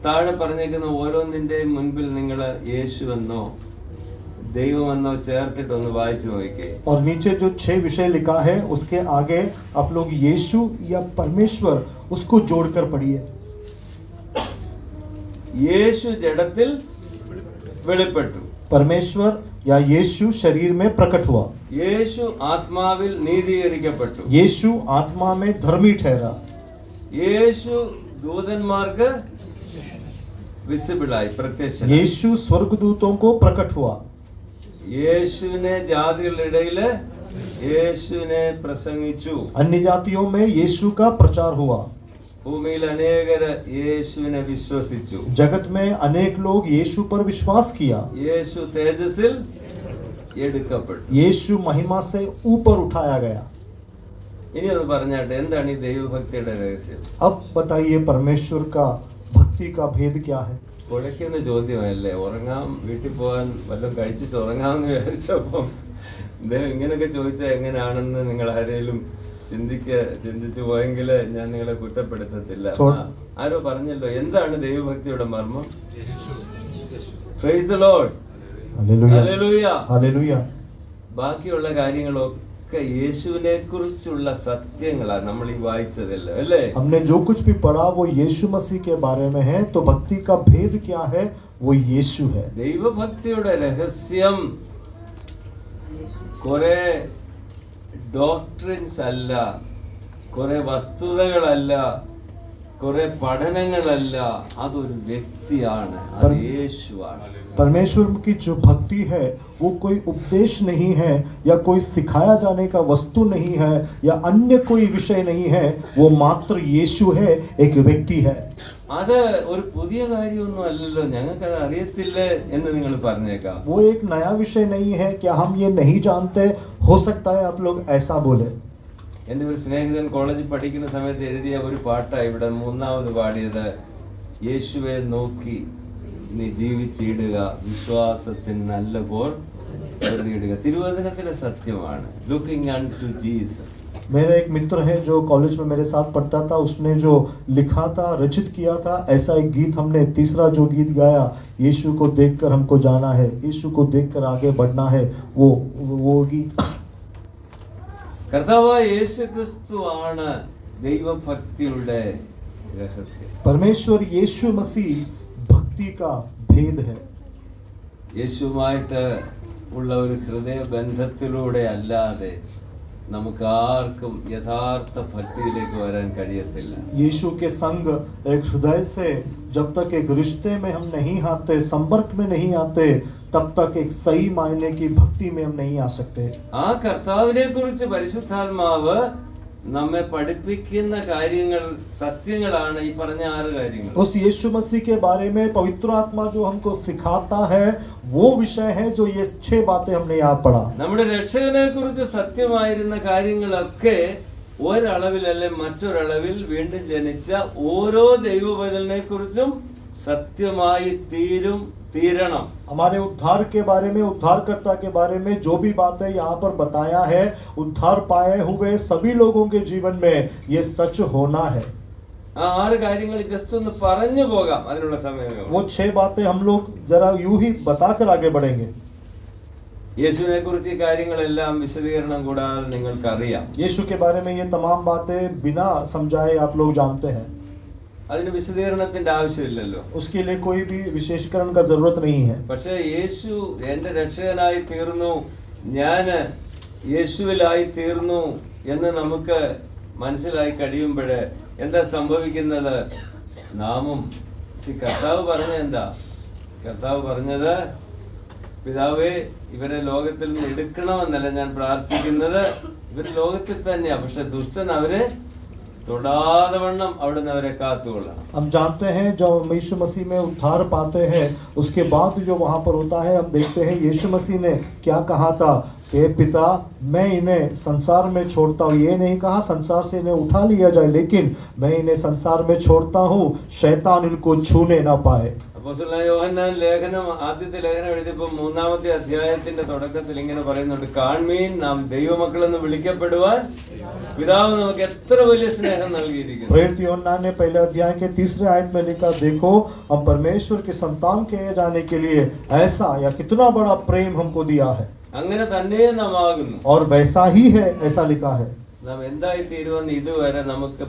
താഴെ പറഞ്ഞേക്കുന്ന ഓരോന്നിന്റെയും മുൻപിൽ നിങ്ങൾ യേശുവെന്നോ ദൈവമെന്നോ ചേർത്തിട്ടൊന്ന് വായിച്ചു നോക്കിക്കേ. और नीचे जो 6 विषय लिखा है उसके आगे आप लोग यीशु या परमेश्वर उसको जोड़कर पढ़िए. യേശു ജഡത്തിൽ വെളിപ്പെട്ടു. परमेश्वर या यीशु शरीर में प्रकट हुआ. യേശു ആത്മാവിൽ നീതീകരിക്കപ്പെട്ടു. यीशु आत्मा में धर्मी ठहरा. യേശു ദൂതന്മാർക്ക് വിസിബിളായി, പ്രത്യക്ഷ. यीशु स्वर्गदूतों को प्रकट हुआ. യേശുവിനെ ജാതികളുടെ ഇടയില് യേശുവിനെ പ്രസംഗിച്ചു. अन्य जातियों में यीशु का प्रचार हुआ. ഭൂമിയിൽ അനേകര് യേശുവിനെ വിശ്വസിച്ചു. जगत में अनेक लोग यीशु पर विश्वास किया. യേശു തേജസ്സിൽ എടുക്കപ്പെട്ടു. यीशु महिमा से ऊपर उठाया गया. ഇനി ഒന്ന് പറഞ്ഞാട്ടെ, എന്താണ് ഈ ദൈവഭക്തിയുടെ രഹസ്യം? अब बताइए परमेश्वर का भक्ति का भेद क्या है? കുഴയ്ക്കുന്ന ചോദ്യമല്ലേ. ഉറങ്ങാം, വീട്ടിൽ പോകാൻ വല്ലതും കഴിച്ചിട്ട് ഉറങ്ങാമെന്ന് വിചാരിച്ചപ്പം അദ്ദേഹം ഇങ്ങനെയൊക്കെ ചോദിച്ചാൽ എങ്ങനെയാണെന്ന് നിങ്ങൾ ആരെങ്കിലും ചിന്തിച്ചു പോയെങ്കിൽ ഞാൻ നിങ്ങളെ കുറ്റപ്പെടുത്തത്തില്ല. ആരോ പറഞ്ഞല്ലോ, എന്താണ് ദൈവഭക്തിയുടെ മർമ്മം? Praise the Lord. Hallelujah. Hallelujah. ബാക്കിയുള്ള കാര്യങ്ങളൊക്കെ യേശുവിനെ കുറിച്ചുള്ള സത്യങ്ങളാണ് നമ്മൾ ഈ വായിച്ചതല്ലോ, അല്ലേ? हमने जो कुछ भी पढ़ा वो यीशु मसीह के बारे में है. तो भक्ति का भेद क्या है? वो यीशु है. ദൈവഭക്തിയുടെ രഹസ്യം കുറെ ഡോക്ട്രിൻസ് അല്ല, കുറെ വസ്തുതകളല്ല, കുറെ പഠനങ്ങളല്ല, അതൊരു വ്യക്തിയാണ്, അത് യേശുവാണ്. परमेश्वर की जो भक्ति है वो कोई उपदेश नहीं है या कोई सिखाया जाने का वस्तु नहीं है या अन्य कोई विषय नहीं है. वो मात्र यीशु है, एक व्यक्ति है. അത് ഒരു പുതിയ കാര്യമൊന്നും അല്ലല്ലോ, ഞങ്ങൾക്കത് അറിയത്തില്ലേ എന്ന് നിങ്ങൾ പറഞ്ഞേക്കാം. वो एक नया विषय नहीं है. क्या हम ये नहीं जानते? हो सकता है आप लोग ऐसा बोले. എൻ്റെ ഒരു സ്നേഹിതൻ കോളേജിൽ പഠിക്കുന്ന സമയത്ത് എഴുതിയ ഒരു പാട്ടാണ് ഇവിടെ മൂന്നാമത് പാടിയത്. യേശുവെ നോക്കി നീ ജീവിച്ചിടുക, വിശ്വാസത്തിന് നല്ല പോർ നേടുക. തിരുവചനത്തിലെ സത്യമാണ്. Looking unto Jesus. मेरा एक मित्र है जो कॉलेज में मेरे साथ पढ़ता था. उसने जो लिखा था, रचित किया था, ऐसा एक गीत हमने तीसरा जो गीत गाया, यीशु को देखकर हमको जाना है, यीशु को देखकर आगे बढ़ना है, वो गीत. കർത്താവായ യേശു ക്രിസ്തു ആണ് ദൈവഭക്തിയുടെ രഹസ്യം. परमेश्वर यीशु मसीह भक्ति का भेद है. യേശുവുമായിട്ട് ഉള്ള ഒരു ഹൃദയബന്ധത്തിലൂടെ അല്ലാതെ നമുക്ക് ആർക്കും യഥാർത്ഥ ഭക്തിയിലേക്ക് വരാൻ കഴിയത്തില്ല. यीशु के संग एक हृदय से जब तक एक रिश्ते में हम नहीं आते, संपर्क में नहीं आते, तब तक एक सही मायने की भक्ति में हम नहीं आ सकते. ആ കർത്താവിനെ കുറിച്ച് പരിശുദ്ധാത്മാവ് നമ്മെ പഠിപ്പിക്കുന്ന കാര്യങ്ങൾ സത്യങ്ങളാണ് ഈ പറഞ്ഞ 6 കാര്യങ്ങൾ. उस यीशु मसीह के बारे में पवित्र आत्मा जो हमको सिखाता है वो विषय है जो ये 6 बातें हमने यहाँ पढ़ा. നമ്മുടെ രക്ഷകനെ കുറിച്ച് സത്യമായിരുന്ന കാര്യങ്ങളൊക്കെ ഒരളവിലല്ലേ മറ്റൊരളവിൽ വീണ്ടും ജനിച്ച ഓരോ ദൈവപൈതലിനെ കുറിച്ചും സത്യമായി തീരണം. हमारे उद्धार के बारे में, उद्धारकर्ता के बारे में जो भी बातें यहाँ पर बताया है, उद्धार पाए हुए सभी लोगों के जीवन में ये सच होना है. ആ 6 കാര്യങ്ങൾ ജസ്റ്റ് ഒന്ന് പറഞ്ഞു പോകാം, അതിനുള്ള സമയമേ ഉള്ളൂ. वो 6 बातें हम लोग जरा यूं ही बताकर आगे बढ़ेंगे. യേശുവിനെ കുറിച്ച് ഈ കാര്യങ്ങളെല്ലാം വിശദീകരണം കൂടാതെ നിങ്ങൾക്കറിയാം. यीशु के बारे में ये तमाम बातें बिना समझाए आप लोग जानते हैं. അതിന് വിശദീകരണത്തിന്റെ ആവശ്യമില്ലല്ലോ. उसके लिए कोई भी विशेषीकरण का जरूरत नहीं है. പക്ഷേ യേശു എന്റെ രക്ഷകനായി തീർന്നു, ഞാൻ യേശുവിലായി തീർന്നു എന്ന് നമുക്ക് മനസ്സിലായി കഴിയുമ്പോൾ എന്താ സംഭവിക്കുന്നത്? നാമും കർത്താവ് പറഞ്ഞ എന്താ? കർത്താവ് പറഞ്ഞത്, പിതാവേ ഇവരെ ലോകത്തിൽ നിന്ന് എടുക്കണമെന്നല്ല ഞാൻ പ്രാർത്ഥിക്കുന്നത്, ഇവർ ലോകത്തിൽ തന്നെയാ, പക്ഷെ ദുഷ്ടൻ അവരെ തൊടാതെ വണ്ണം അവിടുന്ന് അവരെ കാത്തുകൊള്ളണം. हम जानते हैं जब यीशु मसीह में उद्धार पाते हैं, उसके बाद जो वहाँ पर होता है, हम देखते हैं यीशु मसीह ने क्या कहा था, हे पिता मैं इन्हें संसार में छोड़ता हूँ. ये नहीं कहा संसार से इन्हें उठा लिया जाए, लेकिन मैं इन्हें संसार में छोड़ता हूँ, शैतान इनको छूने ना पाए. അപ്പോസ്തലനായ യോഹന്നാൻ ലേഖനം, ആദ്യത്തെ ലേഖനം എഴുതിയപ്പോൾ 3-ാമത്തെ അധ്യായത്തിന്റെ തുടക്കത്തിൽ ഇങ്ങനെ പറയുന്നുണ്ട്, കാൺമീൻ നാം ദൈവമക്കളെന്ന് വിളിക്കപ്പെടുവാൻ പിതാവ് നമുക്ക് എത്ര വലിയ സ്നേഹം നൽകിയിരിക്കുന്നു. प्रेरित यूहन्ना ने पहले अध्याय के 3रे आयत में लिखा, देखो हम परमेश्वर के संतान कहे जाने के लिए ऐसा या कितना बड़ा प्रेम हमको दिया है. അങ്ങനെ തന്നെ നാം ആകുന്നു. और वैसा ही है, ऐसा लिखा है. നാം എന്തായി തീരുമെന്ന് ഇതുവരെ നമുക്ക്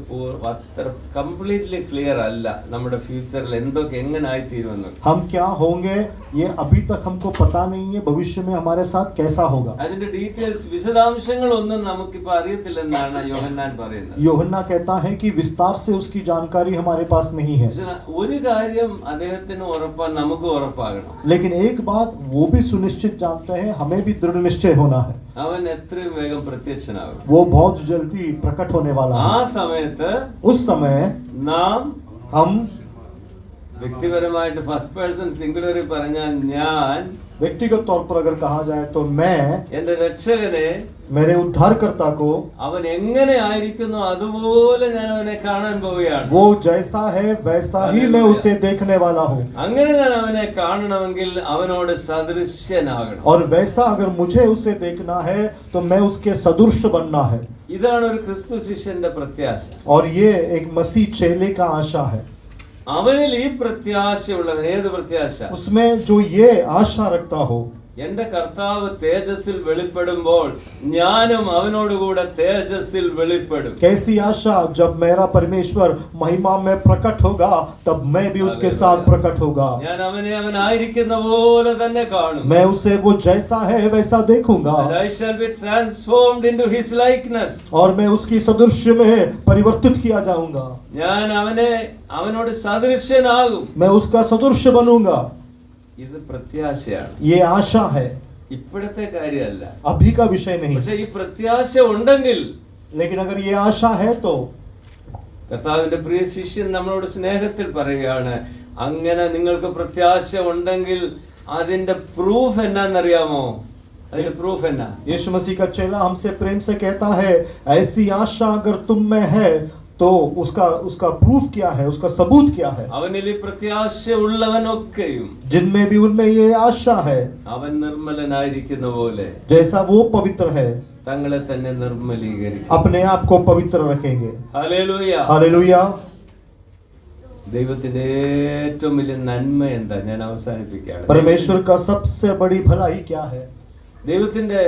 അത്ര കംപ്ലീറ്റ്ലി ക്ലിയർ അല്ല. നമ്മുടെ ഫ്യൂച്ചറിൽ എന്തൊക്കെ എങ്ങനെ ആയി തീരുമെന്ന് हम क्या होंगे ये अभी तक हमको पता नहीं है, भविष्य में हमारे साथ कैसा होगा. അതിന്റെ ഡീറ്റെയിൽസ് വിശദാംശങ്ങളൊന്നും നമുക്കിപ്പോ അറിയത്തില്ലെന്നാണ് യോഹന്നാൻ പറയുന്നത്. यूहन्ना कहता है कि विस्तार से उसकी जानकारी हमारे पास नहीं है. പക്ഷേ ഒരു കാര്യം അദ്ദേഹത്തിന് ഉറപ്പാ, നമുക്ക് ഉറപ്പാകണം. लेकिन एक बात वो भी सुनिश्चित जानते हैं, हमें भी दृढ़ निश्चय होना है. അവൻ എത്രയും വേഗം പ്രത്യക്ഷനാകും. वो बहुत जल्दी प्रकट होने वाला ആ है. സമയത്ത് उस समय നാം हम വ്യക്തിപരമായിട്ട് ഫസ്റ്റ് പേഴ്സൺ സിംഗുലറി പറഞ്ഞാൽ ഞാൻ व्यक्तिगत तौर पर अगर कहा जाए तो मैं എന്റെ രക്ഷകനെ मेरे उद्धारकर्ता को അവൻ എങ്ങനെ ആയിരിക്കുന്നു അതുപോലെ ഞാൻ അവനെ കാണാൻ പോവുകയാണ്. वो जैसा है वैसा ही मैं उसे देखने वाला हूँ. അങ്ങനെ ഞാൻ അവനെ കാണണമെങ്കിൽ അവനോട് സദൃശ്യനാകണം. और वैसा अगर मुझे उसे देखना है तो मैं उसके सदृश बनना है. ഇതാണ് ഒരു ക്രിസ്തു ശിഷ്യന്റെ പ്രത്യാശ. और ये एक मसीह चेले का आशा है. അവനിൽ ഈ പ്രത്യാശയുള്ളവൻ, ഏത് പ്രത്യാശ? उसमें जो ये आशा रखता हो, എന്റെ കർത്താവ് തേജസ്സിൽ വെളിപ്പെടുമ്പോൾ ഞാനും അവനോടുകൂടെ തേജസ്സിൽ വെളിപ്പെടും. कैसी आशा, जब मेरा परमेश्वर महिमा में प्रकट होगा तब मैं भी उसके साथ प्रकट होगा. ഞാൻ അവനെ അവനായിരിക്കുന്ന പോലെ തന്നെ കാണും. मैं उसे वो जैसा है वैसा देखूंगा. And I shall be transformed into his likeness. और मैं उसकी सदृश्य में परिवर्तित किया जाऊंगा. ഞാൻ അവനോട് സദൃശ്യനാകും. मैं उसका सदृश्य बनूंगा. ഇത് പ്രത്യാശയാണ്. ये आशा है, ഇപ്പോഴത്തെ കാര്യമല്ല. अभी का विषय नहीं. പക്ഷെ ഈ പ്രത്യാശ ഉണ്ടെങ്കിൽ, लेकिन अगर ये आशा है तो കർത്താവിന്റെ പ്രിയ ശിഷ്യൻ നമ്മളോട് സ്നേഹത്തിൽ പറയുകയാണ്, അങ്ങനെ നിങ്ങൾക്ക് പ്രത്യാശ ഉണ്ടെങ്കിൽ അതിന്റെ പ്രൂഫ് എന്നാന്നറിയാമോ? അതിന്റെ പ്രൂഫ് എന്നാ? यीशु मसीह का चेला हमसे प्रेम से कहता है, ऐसी आशा अगर तुम में है तो उसका प्रूफ क्या है, उसका सबूत क्या है? അവനിൽ ഈ പ്രത്യാശ ഉള്ളവനൊക്കെയും जिनमें भी उनमें ये आशा है, അവൻ നിർമ്മലനായിരിക്കുന്ന പോലെ जैसा वो पवित्र है തങ്ങളെ തന്നെ നിർമ്മലീകരിക്കും. अपने आप को पवित्र रखेंगे. ഹല്ലേലൂയ. हालेलुया. ദൈവത്തിന്റെ ഏറ്റവും വലിയ നന്മ എന്താ? ഞാൻ അവസാനിപ്പിക്കുകയാണ്. परमेश्वर का सबसे बड़ी भलाई क्या है? ദൈവത്തിന്റെ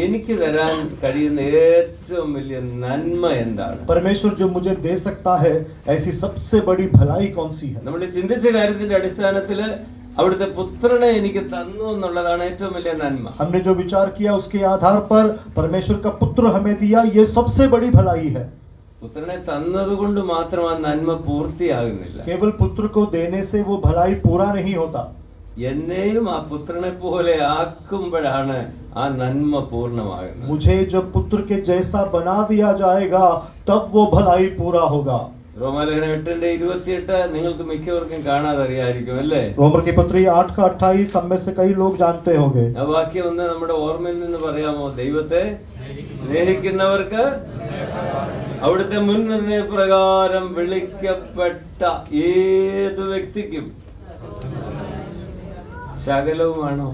എനിക്ക് തരാൻ കഴിയുന്ന ഏറ്റവും വലിയ നന്മ എന്താണ്? परमेश्वर जो मुझे दे सकता है, ऐसी सबसे बड़ी भलाई कौन सी है? നമ്മൾ ചിന്തിച്ച കാര്യത്തിന്റെ അടിസ്ഥാനത്തില് അവിടുത്തെ പുത്രനെ എനിക്ക് തന്നു എന്നുള്ളതാണ് ഏറ്റവും വലിയ നന്മ. हमने जो विचार किया उसके आधार पर परमेश्वर का पुत्र हमें दिया, ये सबसे बड़ी भलाई है. പുത്രനെ തന്നതുകൊണ്ട് മാത്രം ആ നന്മ പൂർത്തിയാകുന്നില്ല. केवल पुत्र को देने से वो भलाई पूरा नहीं होता. എന്നെയും ആ പുത്രനെ പോലെ ആക്കുമ്പോഴാണ് ആ നന്മ പൂർണ്ണമാകുന്നത്. मुझे जब पुत्र के जैसा बना दिया जाएगा तब वो भलाई पूरा होगा. റോമാലേഖനം 8:28 നിങ്ങൾക്ക് മിക്കവർക്കും കാണാതെ അറിയായിരിക്കും അല്ലേ? रोमर की पत्री 8:28 हम में से कई लोग जानते होंगे. ആ വാക്യം ഒന്ന് നമ്മുടെ ഓർമ്മയിൽ നിന്ന് പറയാമോ? ദൈവത്തെ സ്നേഹിക്കുന്നവർക്ക് അവിടുത്തെ മുൻനിർണയ പ്രകാരം വിളിക്കപ്പെട്ട ഏതു വ്യക്തിക്കും ശകലവുമാണോ?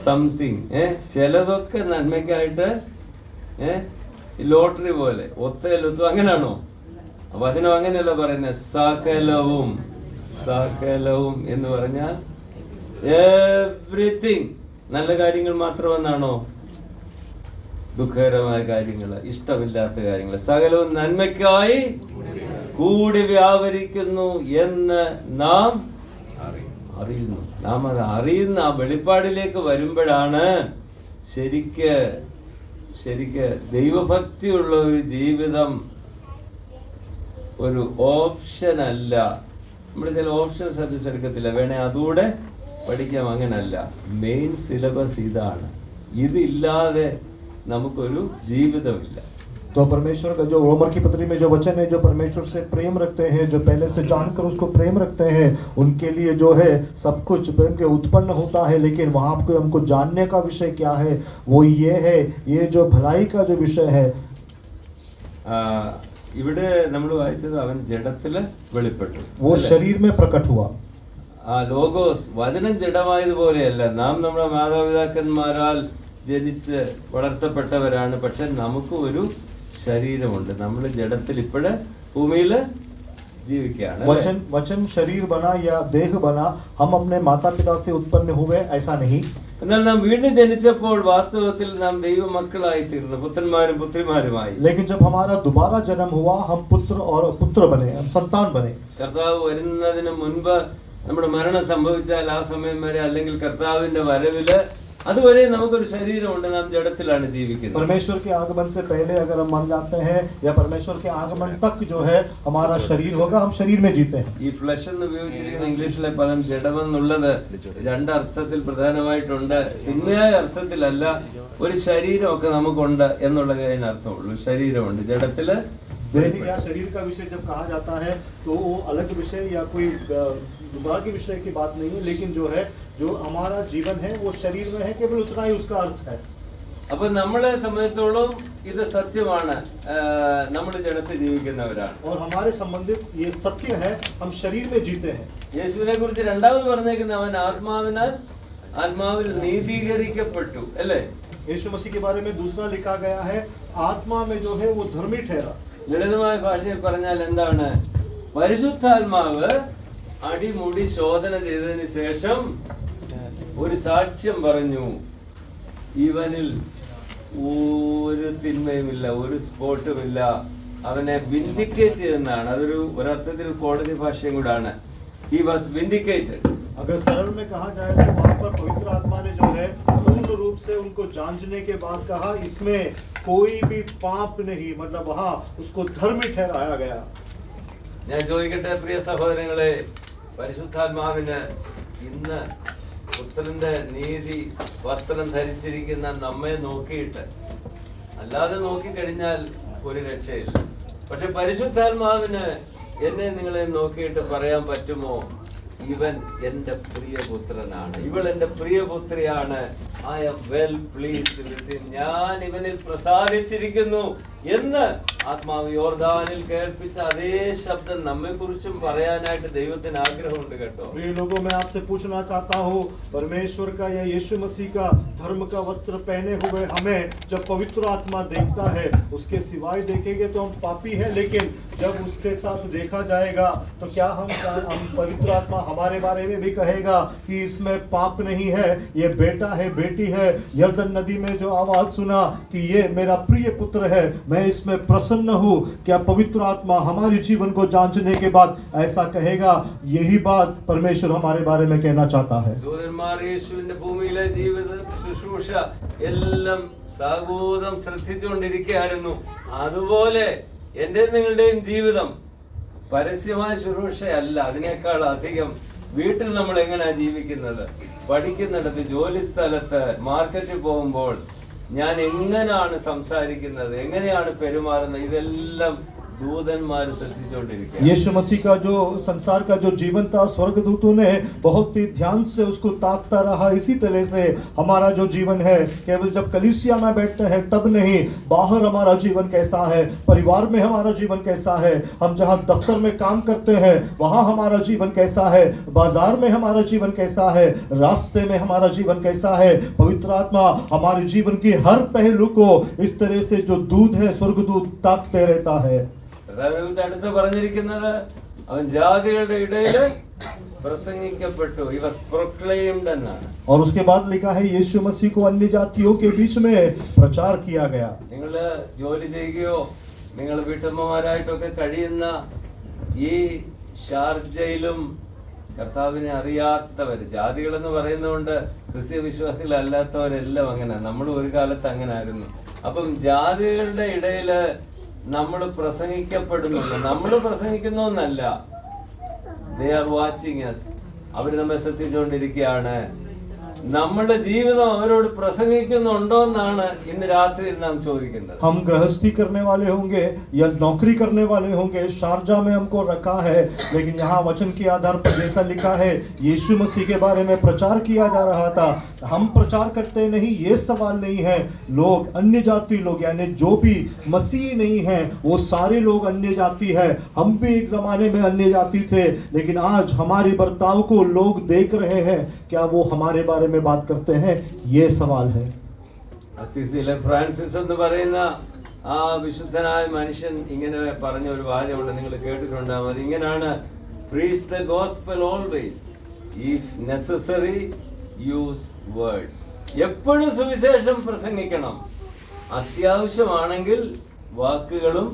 സംതിങ്. ചിലതൊക്കെ നന്മയ്ക്കായിട്ട് ലോട്ടറി പോലെ ഒത്തേലൊത്തും അങ്ങനെയാണോ? അപ്പൊ അതിനും അങ്ങനെയല്ല പറയുന്നത്. സകലവും, സകലവും എന്ന് പറഞ്ഞാൽ എവ്രിതിങ്. നല്ല കാര്യങ്ങൾ മാത്രമെന്നാണോ? ദുഃഖകരമായ കാര്യങ്ങള്, ഇഷ്ടമില്ലാത്ത കാര്യങ്ങള്, സകലവും നന്മയ്ക്കായി കൂടി വ്യാപരിക്കുന്നു എന്ന് നാം അറിയുന്നു. നാം അത് അറിയുന്ന ആ വെളിപ്പാടിലേക്ക് വരുമ്പോഴാണ് ശരിക്ക് ദൈവഭക്തിയുള്ള ഒരു ജീവിതം ഒരു ഓപ്ഷൻ അല്ല. നമ്മൾ ചില ഓപ്ഷൻ ശ്രദ്ധിച്ചെടുക്കത്തില്ല, വേണേ അതുകൂടെ പഠിക്കാം. അങ്ങനല്ല, മെയിൻ സിലബസ് ഇതാണ്. ഇതില്ലാതെ നമുക്കൊരു ജീവിതമില്ല. तो परमेश्वर का जो रोमर की पत्री में जो वचन है, जो परमेश्वर से प्रेम रखते हैं, जो पहले से जानकर उसको प्रेम रखते हैं, उनके लिए जो है सब कुछ प्रेम के उत्पन्न होता है. लेकिन वहाँ पे हमको जानने का विषय क्या है? वो ये है, ये जो भलाई का जो विषय है. ഇവിടെ നമ്മൾ വായിച്ചത് അവൻ ജഡത്തില് വെളിപ്പെട്ടു. वो शरीर में प्रकट हुआ. ആ ലോഗോസ് വചനം ജഡമായതുപോലെയല്ല. നാം നമ്മുടെ മാതാപിതാക്കന്മാരാൽ ജനിച്ച് വളർത്തപ്പെട്ടവരാണ്. പക്ഷെ നമുക്ക് ഒരു ശരീരമുണ്ട്. നമ്മൾ ജഡത്തിൽ ഇപ്പോഴ് ഭൂമിയില് ജീവിക്കുകയാണ് അല്ലേ? वचन वचन शरीर बना या देह बना, हम अपने माता पिता से उत्पन्न हुए ऐसा नहीं। എന്നാൽ നാം വീണ്ടും ജനിച്ചപ്പോൾ വാസ്തവത്തിൽ നാം ദൈവമക്കളായി തീർന്നു, പുത്രന്മാരും പുത്രിമാരുമായി. लेकिन जब हमारा दोबारा जन्म हुआ, हम पुत्र और पुत्र बने, हम संतान बने। കർത്താവ് വരുന്നതിന് മുൻപ് നമ്മുടെ മരണം സംഭവിച്ചാൽ ആ സമയം വരെ, അല്ലെങ്കിൽ കർത്താവിന്റെ വരവില് അതുവരെ നമുക്കൊരു ശരീരമുണ്ട്, നാം ജഡത്തിലാണ് ജീവിക്കുന്നത്. परमेश्वर के आगमन से पहले अगर हम मर जाते हैं या परमेश्वर के आगमन तक जो है हमारा शरीर होगा, हम शरीर में जीते हैं। ഈ ഫ്ലഷ് എന്ന് ഉപയോഗിച്ചിരിക്കുന്ന ഇംഗ്ലീഷിലെ പദം ജഡമെന്നുള്ളത് രണ്ടർത്ഥത്തിൽ പ്രധാനമായിട്ടുണ്ട്. തിന്മയായ അർത്ഥത്തിലല്ല, ഒരു ശരീരമൊക്കെ നമുക്കുണ്ട് എന്നുള്ളത് അതിനർത്ഥമുള്ളൂ. ശരീരമുണ്ട് ജഡത്തില്. देह या शरीर का विषय जब कहा जाता है तो वो अलग विषय या कोई दुबारा के विषय की बात नहीं है, लेकिन जो है जो हमारा जीवन है वो शरीर में है, केवल उतना ही उसका अर्थ है। അപ്പൊ നമ്മളെ സംബന്ധിച്ചോളം ഇത് സത്യമാണ്, നമ്മൾ ജഡത്തിൽ ജീവിക്കുന്നവരാണ്. और हमारे संबंधित ये सत्य है, हम शरीर में जीते हैं। യേശുവിനെ കുറിച്ച് രണ്ടാമത് പറഞ്ഞേക്കുന്ന അവൻ ആത്മാവിൽ നീതീകരിക്കപ്പെട്ടു അല്ലേ? यीशु मसीह के बारे में दूसरा लिखा गया है, आत्मा में जो है वो धर्मी ठहरा। ലളിതമായ ഭാഷയിൽ പറഞ്ഞാൽ എന്താണ്? പരിശുദ്ധാത്മാവ് അടിമുടി ശോധന ചെയ്തതിന് ശേഷം ഒരു സാക്ഷ്യം പറഞ്ഞു, ഇവനിൽ ഒരു തിന്മയുമില്ല, ഒരു സ്പോട്ടുമില്ല. അവനെ വിൻഡിക്കേറ്റ് ചെയ്തെന്നാണ്. അതൊരു ഒരർത്ഥത്തിൽ കോടതി ഭാഷയും കൂടാണ്. He was vindicated. अगर सरल में कहा जाए तो वहाँ पर पवित्र आत्मा ने जो है पूर्ण रूप से उनको जांचने के बाद कहा, इसमें कोई भी पाप नहीं, मतलब वहाँ उसको धर्मी ठहराया गया। ഞാൻ ചോദിക്കട്ടെ പ്രിയ സഹോദരങ്ങളെ, പരിശുദ്ധാത്മാവിന് ഇന്ന് പുത്രന്റെ നീതി വസ്ത്രം ധരിച്ചിരിക്കുന്ന നമ്മെ നോക്കിയിട്ട്, അല്ലാതെ നോക്കിക്കഴിഞ്ഞാൽ ഒരു രക്ഷയില്ല. പക്ഷെ പരിശുദ്ധാത്മാവിന് എന്നെ നിങ്ങളെ നോക്കിയിട്ട് പറയാൻ പറ്റുമോ, ഇവൻ എന്റെ പ്രിയപുത്രനാണ്, ഇവൾ എന്റെ പ്രിയപുത്രിയാണ്, I am well pleased with him, ഞാൻ ഇവനിൽ പ്രസാദിച്ചിരിക്കുന്നു എന്ന് ആത്മാവ് യോർദാനിൽ കേൾപ്പിച്ച അതേ ശബ്ദം നമ്മെ കുറിച്ചും പറയാനായിട്ട് ദൈവത്തിന് ആഗ്രഹമുണ്ട് കേട്ടോ. प्रिय लोगों, मैं आपसे पूछना चाहता हूँ, परमेश्वर का या यीशु मसीह का धर्म का वस्त्र पहने हुए हमें जब पवित्र आत्मा देखता है, उसके सिवाय देखेंगे तो हम पापी हैं, लेकिन जब उसके साथ देखा जाएगा तो क्या हम पवित्र आत्मा हमारे बारे में भी कहेगा कि इसमें पाप नहीं है, ये बेटा है, बेटी है। यरदन नदी में जो आवाज सुना कि ये मेरा प्रिय पुत्र है, मैं इसमें प्रसन्न हूँ, क्या पवित्र आत्मा हमारे जीवन को जांचने के बाद ऐसा कहेगा? यही बात परमेश्वर हमारे बारे में कहना चाहता है। ദൂതന്മാർ യേശുവിന്റെ ഭൂമിയിലെ ജീവിത ശുശ്രൂഷ എല്ലാം സാഗോദം ശ്രദ്ധിച്ചുകൊണ്ടിരിക്കുകയായിരുന്നു. അതുപോലെ എന്റെ നിങ്ങളുടെയും ജീവിതം പരസ്യമായ ശുശ്രൂഷയല്ല, അതിനേക്കാൾ അധികം വീട്ടിൽ നമ്മൾ എങ്ങനെയാ ജീവിക്കുന്നത്, പഠിക്കുന്നിടത്ത്, ജോലി സ്ഥലത്ത്, മാർക്കറ്റിൽ പോകുമ്പോൾ ഞാൻ എങ്ങനെയാണ് സംസാരിക്കുന്നത്, എങ്ങനെയാണ് പെരുമാറുന്നത്, ഇതെല്ലാം दूतन्मार ശ്രദ്ധിച്ചുകൊണ്ടിരിക്കുക. यीशु मसीह का जो संसार का जो जीवन था, स्वर्गदूतों ने बहुत ही ध्यान से उसको ताकता रहा। इसी तरह से हमारा जो जीवन है, केवल जब कलीसिया में बैठते हैं तब नहीं, बाहर हमारा जीवन कैसा है, परिवार में हमारा जीवन कैसा है, हम जहाँ दफ्तर में काम करते हैं वहाँ हमारा जीवन कैसा है, बाजार में हमारा जीवन कैसा है, रास्ते में हमारा जीवन कैसा है। पवित्र आत्मा हमारे जीवन की हर पहलू को इस तरह से जो दूत है, स्वर्गदूत ताकते रहता है। അടുത്ത് പറഞ്ഞിരിക്കുന്നത്, അവൻ ജാതികളുടെ ഇടയിൽ പ്രസംഗിക്കപ്പെട്ടു, he was proclaimed എന്നാണ്. और उसके बाद लिखा है, यीशु मसीह को अन्य जातियों के बीच में प्रचार किया गया। നിങ്ങൾ ജോലി ചെയ്യുകയോ നിങ്ങൾ വീട്ടമ്മമാരായിട്ടൊക്കെ കഴിയുന്ന ഈ ഷാർജയിലും കർത്താവിനെ അറിയാത്തവർ, ജാതികളെന്ന് പറയുന്നതുകൊണ്ട് ക്രിസ്തീയ വിശ്വാസികളല്ലാത്തവരെല്ലാം അങ്ങനെ, നമ്മൾ ഒരു കാലത്ത് അങ്ങനെ ആയിരുന്നു. അപ്പം ജാതികളുടെ ഇടയില് നമ്മൾ പ്രസംഗിക്കപ്പെടുന്നുണ്ട്. നമ്മൾ പ്രസംഗിക്കുന്നൊന്നല്ല, they are watching us, അവർ നമ്മെ ശ്രദ്ധിച്ചുകൊണ്ടിരിക്കുകയാണ്. നമ്മുടെ ജീവിതം അവരോട് പ്രസംഗിക്കുന്നുണ്ടോ എന്നാണ് ഇന്ന് രാത്രി നാം ചോദിക്കേണ്ടത്. हम गृहस्थी करने वाले होंगे या नौकरी करने वाले होंगे, शारजा में हमको रखा है, लेकिन यहाँ वचन के आधार पर जैसा लिखा है, यीशु मसीह के बारे में प्रचार किया जा रहा था, हम प्रचार करते नहीं, ये सवाल नहीं है। लोग अन्य जाति लोग, यानी जो भी मसीह नहीं है वो सारे लोग अन्य जाति है। हम भी एक जमाने में अन्य जाति थे, लेकिन आज हमारे बर्ताव को लोग देख रहे हैं, क्या वो हमारे बारे में बात करते हैं? ये सवाल है। അസിസിയിലെ ഫ്രാൻസിസ് എന്ന് പറയുന്ന ആ വിശുദ്ധനായ മനുഷ്യൻ ഇങ്ങനെ പറഞ്ഞ ഒരു വാചകമുണ്ട്, നിങ്ങൾ കേട്ടിട്ടുണ്ടാവും. അത് ഇങ്ങനെയാണ്: preach the gospel always, if necessary use words. എപ്പോഴും സുവിശേഷം പ്രസംഗിക്കണം, അത്യാവശ്യമാണെങ്കിൽ വാക്കുകളും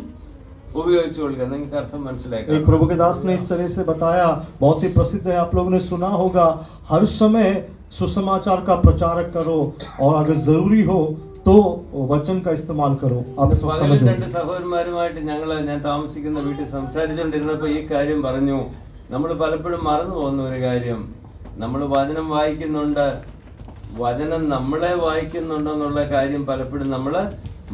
उपयोग നിങ്ങൾക്ക് അർത്ഥം മനസ്സിലാക്കാം. एक प्रभु के दास ने इस तरह से बताया, बहुत ही प्रसिद्ध है, आप लोगों ने सुना होगा, हर समय सुसमाचार का प्रचारक करो और अगर जरूरी हो तो वचन का इस्तेमाल करो. आप सब समझो. രണ്ട് സഹോദരന്മാരുമായിട്ട് ഞാൻ താമസിക്കുന്ന വീട്ടിൽ സംസാരിച്ചുകൊണ്ടിരുന്നപ്പോൾ ഈ കാര്യം പറഞ്ഞു. നമ്മൾ പലപ്പോഴും മറന്നു പോകുന്ന ഒരു കാര്യം, നമ്മൾ വചനം വായിക്കുന്നുണ്ട്, വചനം നമ്മളെ വായിക്കുന്നുണ്ടെന്നുള്ള കാര്യം പലപ്പോഴും നമ്മൾ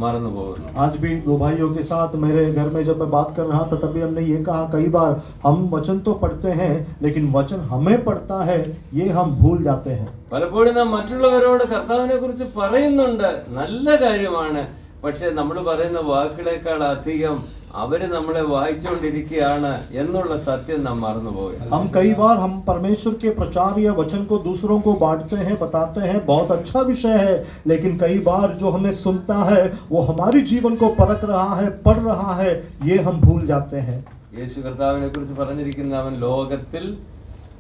मरनु बोल. आज भी दो भाइयों के साथ मेरे घर में जब मैं बात कर रहा था तभी हमने ये कहा, कई बार हम वचन तो पढ़ते हैं लेकिन वचन हमें पढ़ता है ये हम भूल जाते हैं. പലപ്പോഴും നാം മറ്റുള്ളവരോട് കർത്താവിനെ കുറിച്ച് പറയുന്നുണ്ട്, നല്ല കാര്യമാണ്. പക്ഷെ നമ്മൾ പറയുന്ന വാക്കുകളേക്കാൾ അധികം അവര് നമ്മളെ വായിച്ചുകൊണ്ടിരിക്കുകയാണ് എന്നുള്ള സത്യം നാം മറന്നുപോയി. हम कई बार हम परमेश्वर के प्रचार या वचन को दूसरों को बांटते हैं, बताते हैं, बहुत अच्छा विषय है, लेकिन कई बार जो हमें सुनता है वो हमारी जीवन को परख रहा है, पढ़ रहा है, ये हम भूल जाते हैं. യേശു കർത്താവിനെ കുറിച്ച് പറഞ്ഞിരിക്കുന്ന അവൻ ലോകത്തിൽ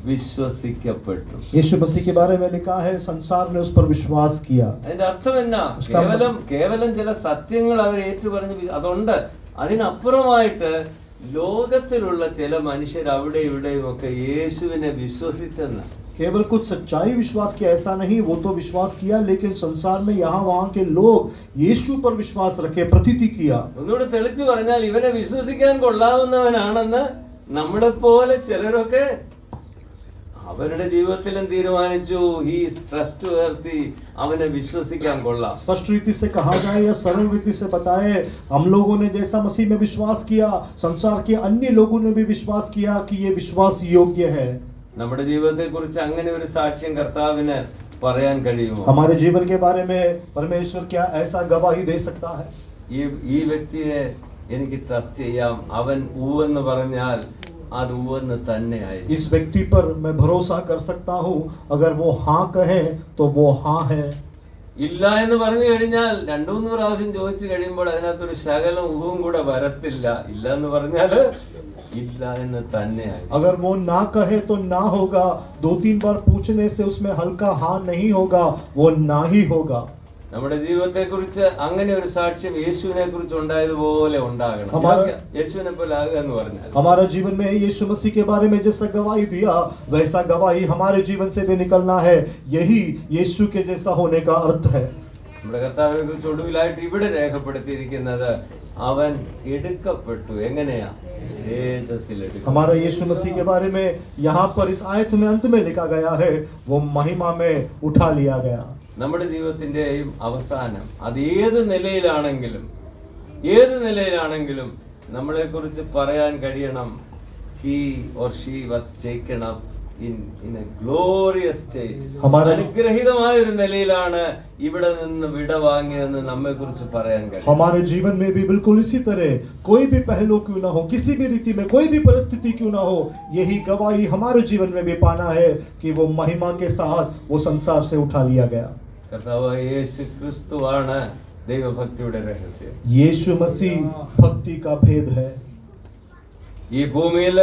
വിശ്വസിക്കപ്പെട്ടു. यीशु मसीह के बारे में लिखा है संसार ने उस पर विश्वास किया. അതിന്റെ അർത്ഥം എന്നാ? കേവലം ചില സത്യങ്ങൾ അവർ ഏറ്റുപറഞ്ഞ് അതുണ്ട്. അതിനപ്പുറമായിട്ട് ലോകത്തിലുള്ള ചില മനുഷ്യർ അവിടെ ഇവിടെയും ഒക്കെ യേശുവിനെ വിശ്വസിച്ചെന്ന്. केवल कुछ सच्चाई विश्वास किया ऐसा नहीं, वो तो विश्वास किया, लेकिन संसार में यहाँ वहाँ के लोग यीशु पर विश्वास रखे, प्रतीति किया. ഒന്നുകൂടെ തെളിച്ചു പറഞ്ഞാൽ ഇവനെ വിശ്വസിക്കാൻ കൊള്ളാവുന്നവനാണെന്ന് നമ്മളെപ്പോലെ ചിലരൊക്കെ അവരുടെ ജീവിതത്തിലും തീരുമാനിച്ചു. ഹീസ് ട്രസ്റ്റ്വർത്തി, അവനെ വിശ്വസിക്കാൻ കൊള്ളാം. स्पष्ट रीति से कहा जाए या सरल रीति से बताए, हम लोगों ने जैसा मसीह में विश्वास किया, संसार के अन्य लोगों ने भी विश्वास किया कि ये विश्वास योग्य है. നമ്മുടെ ജീവിതത്തെ കുറിച്ച് അങ്ങനെ ഒരു സാക്ഷ്യം കർത്താവിന് പറയാൻ കഴിയുമോ? हमारे जीवन के बारे में परमेश्वर क्या ऐसा गवाही दे सकता है? ഈ വ്യക്തിയെ എനിക്ക് ട്രസ്റ്റ് ചെയ്യാം, അവൻ ഊവെന്ന് പറഞ്ഞാൽ അത് ഊവെന്ന് തന്നെയായി. इस व्यक्ति पर मैं भरोसा कर सकता हूँ, अगर वो हाँ कहे तो वो हाँ है. ഇല്ല എന്ന് പറഞ്ഞു കഴിഞ്ഞാൽ രണ്ടു മൂന്ന് പ്രാവശ്യം ചോദിച്ചു കഴിയുമ്പോൾ അതിനകത്തൊരു ശകലം ഊവും കൂടെ വരത്തില്ല. ഇല്ല എന്ന് പറഞ്ഞാല് ഇല്ല എന്ന് തന്നെയായി. अगर वो ना कहे तो ना होगा, दो तीन बार पूछने से उसमें हल्का हाँ नहीं होगा, वो ना ही होगा. നമ്മുടെ ജീവിതത്തെ കുറിച്ച് അങ്ങനെ ഒരു സാക്ഷ്യം യേശുവിനെ കുറിച്ച് ഉണ്ടായതുപോലെ ഉണ്ടാകണം. യേശുവിനെ പോലെ ആകുക എന്ന് പറഞ്ഞാൽ हमारा जीवन में यीशु मसीह के बारे में जैसा गवाही दिया वैसा गवाही हमारे जीवन से भी निकलना है. यही यीशु के जैसा होने का अर्थ है. നമ്മുടെ കർത്താവിനെ കുറിച്ച് ഒടുവിലായിട്ട് ഇവിടെ രേഖപ്പെടുത്തിയിരിക്കുന്നത് അവൻ എടുക്കപ്പെട്ടു. എങ്ങനെയാ? हमारा यीशु मसीह के बारे में यहाँ पर इस आयत में अंत में लिखा गया है, वो महिमा में उठा लिया गया. നമ്മുടെ ജീവിതത്തിന്റെയും അവസാനം അത് ഏത് നിലയിലാണെങ്കിലും നമ്മളെ കുറിച്ച് പറയാൻ കഴിയണം. he or she was taken up in a glorious state. അനുഗ്രഹീതമായ ഒരു നിലയിലാണ് ഇവിടെ നിന്ന് വിട വാങ്ങിയതെന്ന് നമ്മെ കുറിച്ച് പറയാൻ കഴിയും. हमारे जीवन में भी बिल्कुल इसी तरह कोई भी पहलू क्यों ना हो, किसी भी रीति में कोई भी परिस्थिति क्यों ना हो, यही गवाही हमारे जीवन में भी पाना है कि वो महिमा के साथ वो संसार से उठा लिया गया. കർത്താവായ യേശു ക്രിസ്തുവാണ് ദൈവഭക്തിയുടെ രഹസ്യം. यीशु मसीह भक्ति का भेद है. ഈ ഭൂമിയിൽ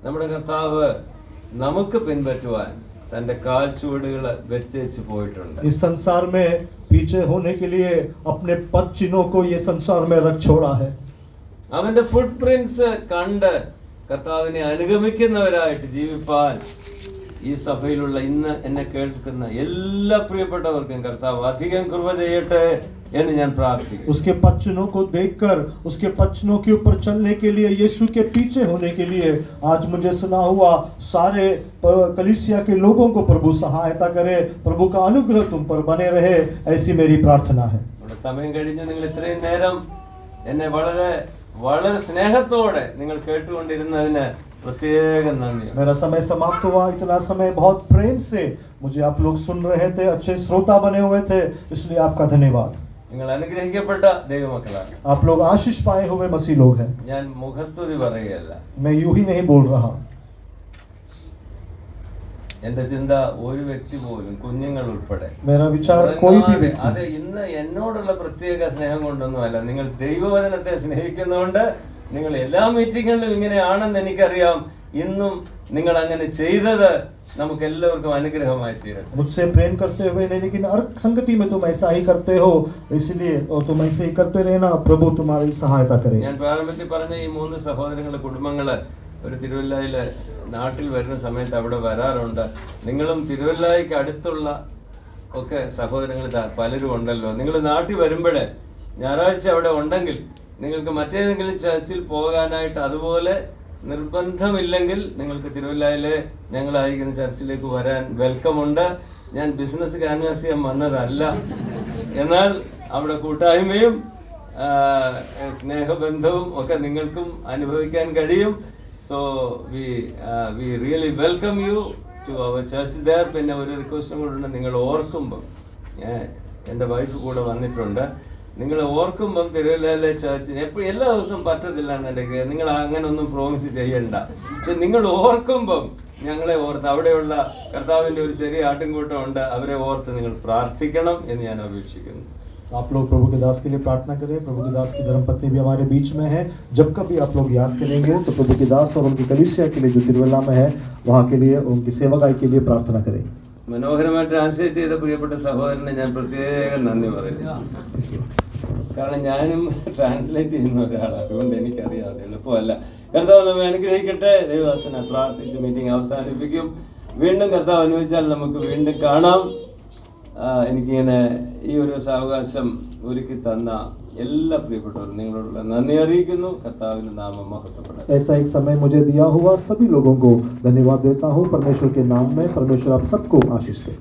നമ്മുടെ കർത്താവ് നമുക്ക് പിൻപറ്റുവാൻ തന്റെ കാൽച്ചുവടുകൾ വെച്ചേച്ച് പോയിട്ടുണ്ട്. इस संसार में पीछे होने के लिए अपने पद चिन्हों को ये संसार में रख छोड़ा है. അവന്റെ ഫുട് പ്രിന്റ്സ് കണ്ട് കർത്താവിനെ അനുഗമിക്കുന്നവരായിട്ട് ജീവിപ്പാൻ ഈ സഭയിലുള്ള ഇന്ന് എന്നെ കേൾക്കുന്ന എല്ലാ പ്രിയപ്പെട്ടവർക്കും കർത്താവ് അധികം കൃപ ചെയ്യട്ടെ എന്ന് ഞാൻ പ്രാർത്ഥിക്കുന്നു. उसके पद चिन्हों को देखकर उसके पद चिन्हों के ऊपर चलने के लिए, यीशु के पीछे होने के लिए आज मुझे सुना हुआ सारे कलीसिया के लोगों को प्रभु सहायता करे, प्रभु का अनुग्रह तुम पर बने रहे, ऐसी मेरी प्रार्थना है. നമ്മുടെ സമയം കഴിഞ്ഞ് നിങ്ങൾ ഇത്രയും നേരം എന്നെ വളരെ വളരെ സ്നേഹത്തോടെ നിങ്ങൾ കേട്ടുകൊണ്ടിരുന്നതിന് प्रत्येक नंदी. मेरा समय समाप्त हुआ, इतना समय बहुत प्रेम से मुझे आप लोग सुन रहे थे, अच्छे श्रोता बने हुए थे, इसलिए आपका धन्यवाद. നിങ്ങൾ അനുഗ്രഹിക്കപ്പെട്ട ദൈവമക്കളാണ്. आप लोग आशीष पाए हुए मसीह लोग हैं. ഞാൻ മുഖസ്തുതി പറയുകയല്ല, मैं यूं ही नहीं बोल रहा. എന്റെ ചിന്ത ഒരു വ്യക്തി പോലും, കുഞ്ഞുങ്ങൾ ഉൾപ്പെടെ मेरा विचार कोई भी व्यक्ति അത് ഇന്ന് എന്നോടുള്ള പ്രത്യേക സ്നേഹം കൊണ്ടൊന്നുമല്ല, നിങ്ങൾ ദൈവവചനത്തെ സ്നേഹിക്കുന്നതുകൊണ്ട് നിങ്ങൾ എല്ലാ മീറ്റിങ്ങുകളിലും ഇങ്ങനെയാണെന്ന് എനിക്കറിയാം. ഇന്നും നിങ്ങൾ അങ്ങനെ ചെയ്തത് നമുക്ക് എല്ലാവർക്കും അനുഗ്രഹമായി തീരട്ടെ. मुझसे प्रेम करते हुए नहीं, लेकिन हर संगति में तुम ऐसा ही करते हो, इसलिए और तुम ऐसे ही करते रहना. प्रभु तुम्हारी सहायता करे. ഞാൻ പ്രാരംഭത്തിൽ പറഞ്ഞ ഈ 3 സഹോദരങ്ങളുടെ കുടുംബങ്ങള് ഒരു തിരുവല്ലായില് നാട്ടിൽ വരുന്ന സമയത്ത് അവിടെ വരാറുണ്ട്. നിങ്ങളും തിരുവല്ലായിക്ക് അടുത്തുള്ള ഒക്കെ സഹോദരങ്ങൾ പലരും ഉണ്ടല്ലോ. നിങ്ങൾ നാട്ടിൽ വരുമ്പോഴേ ഞായറാഴ്ച അവിടെ ഉണ്ടെങ്കിൽ നിങ്ങൾക്ക് മറ്റേതെങ്കിലും ചർച്ചിൽ പോകാനായിട്ട്, അതുപോലെ നിർബന്ധമില്ലെങ്കിൽ നിങ്ങൾക്ക് തിരുവല്ലായിലെ ഞങ്ങളായിരിക്കുന്ന ചർച്ചിലേക്ക് വരാൻ വെൽക്കം ഉണ്ട്. ഞാൻ ബിസിനസ് ക്യാൻവാസ് ചെയ്യാൻ വന്നതല്ല, എന്നാൽ അവിടെ കൂട്ടായ്മയും സ്നേഹബന്ധവും ഒക്കെ നിങ്ങൾക്കും അനുഭവിക്കാൻ കഴിയും. So we really welcome you to our church there. പിന്നെ ഒരു റിക്വസ്റ്റും കൂടെ ഉണ്ട്, നിങ്ങൾ ഓർക്കുമ്പം, എൻ്റെ വൈഫ് കൂടെ വന്നിട്ടുണ്ട്, നിങ്ങൾ ഓർക്കുമ്പം തിരുവല്ലയിലെ ചർച്ചിന് എപ്പോഴും എല്ലാ ദിവസവും പറ്റത്തില്ല എന്നുണ്ടെങ്കിൽ നിങ്ങൾ അങ്ങനെ ഒന്നും പ്രോമിസ് ചെയ്യണ്ട. പക്ഷെ നിങ്ങൾ ഓർക്കുമ്പം ഞങ്ങളെ ഓർത്ത്, അവിടെയുള്ള കർത്താവിൻ്റെ ഒരു ചെറിയ ആട്ടിൻകൂട്ടം ഉണ്ട്, അവരെ ഓർത്ത് നിങ്ങൾ പ്രാർത്ഥിക്കണം എന്ന് ഞാൻ അപേക്ഷിക്കുന്നു. आप लोग प्रभु के दास के लिए प्रार्थना करें. प्रभु के दास की धर्मपत्नी भी हमारे बीच में है. जब कभी आप लोग याद करेंगे तो प्रभु के दास और उनकी कलीसिया के लिए जो तिरुवल्ला में है वहाँ के लिए, उनकी सेवकाई के लिए प्रार्थना करें. മനോഹരമായി ട്രാൻസ്ലേറ്റ് ചെയ്ത പ്രിയപ്പെട്ട സഹോദരനെ ഞാൻ പ്രത്യേകം നന്ദി പറയുന്നു. കാരണം ഞാനും ട്രാൻസ്ലേറ്റ് ചെയ്യുന്ന ഒരാളാണ്, അതുകൊണ്ട് എനിക്കറിയാം അത് എളുപ്പമല്ല. കർത്താവ് നമ്മെ അനുഗ്രഹിക്കട്ടെ. ദൈവദാസനെ പ്രാർത്ഥിച്ച് മീറ്റിംഗ് അവസാനിപ്പിക്കും. വീണ്ടും കർത്താവ് അനുവദിച്ചാൽ നമുക്ക് വീണ്ടും കാണാം. എനിക്കിങ്ങനെ ഈ ഒരു സാവകാശം ഒരുക്കി തന്ന എല്ലാ പ്രിയപ്പെട്ടവരും നിങ്ങളോടുള്ള നന്ദി അറിയിക്കുന്നു. കർത്താവിന്റെ നാമം മഹത്വപ്പെടട്ടെ. ऐसा एक समय मुझे दिया हुआ सभी लोगों को धन्यवाद देता हूँ. परमेश्वर के नाम में परमेश्वर आप सबको आशीष दे.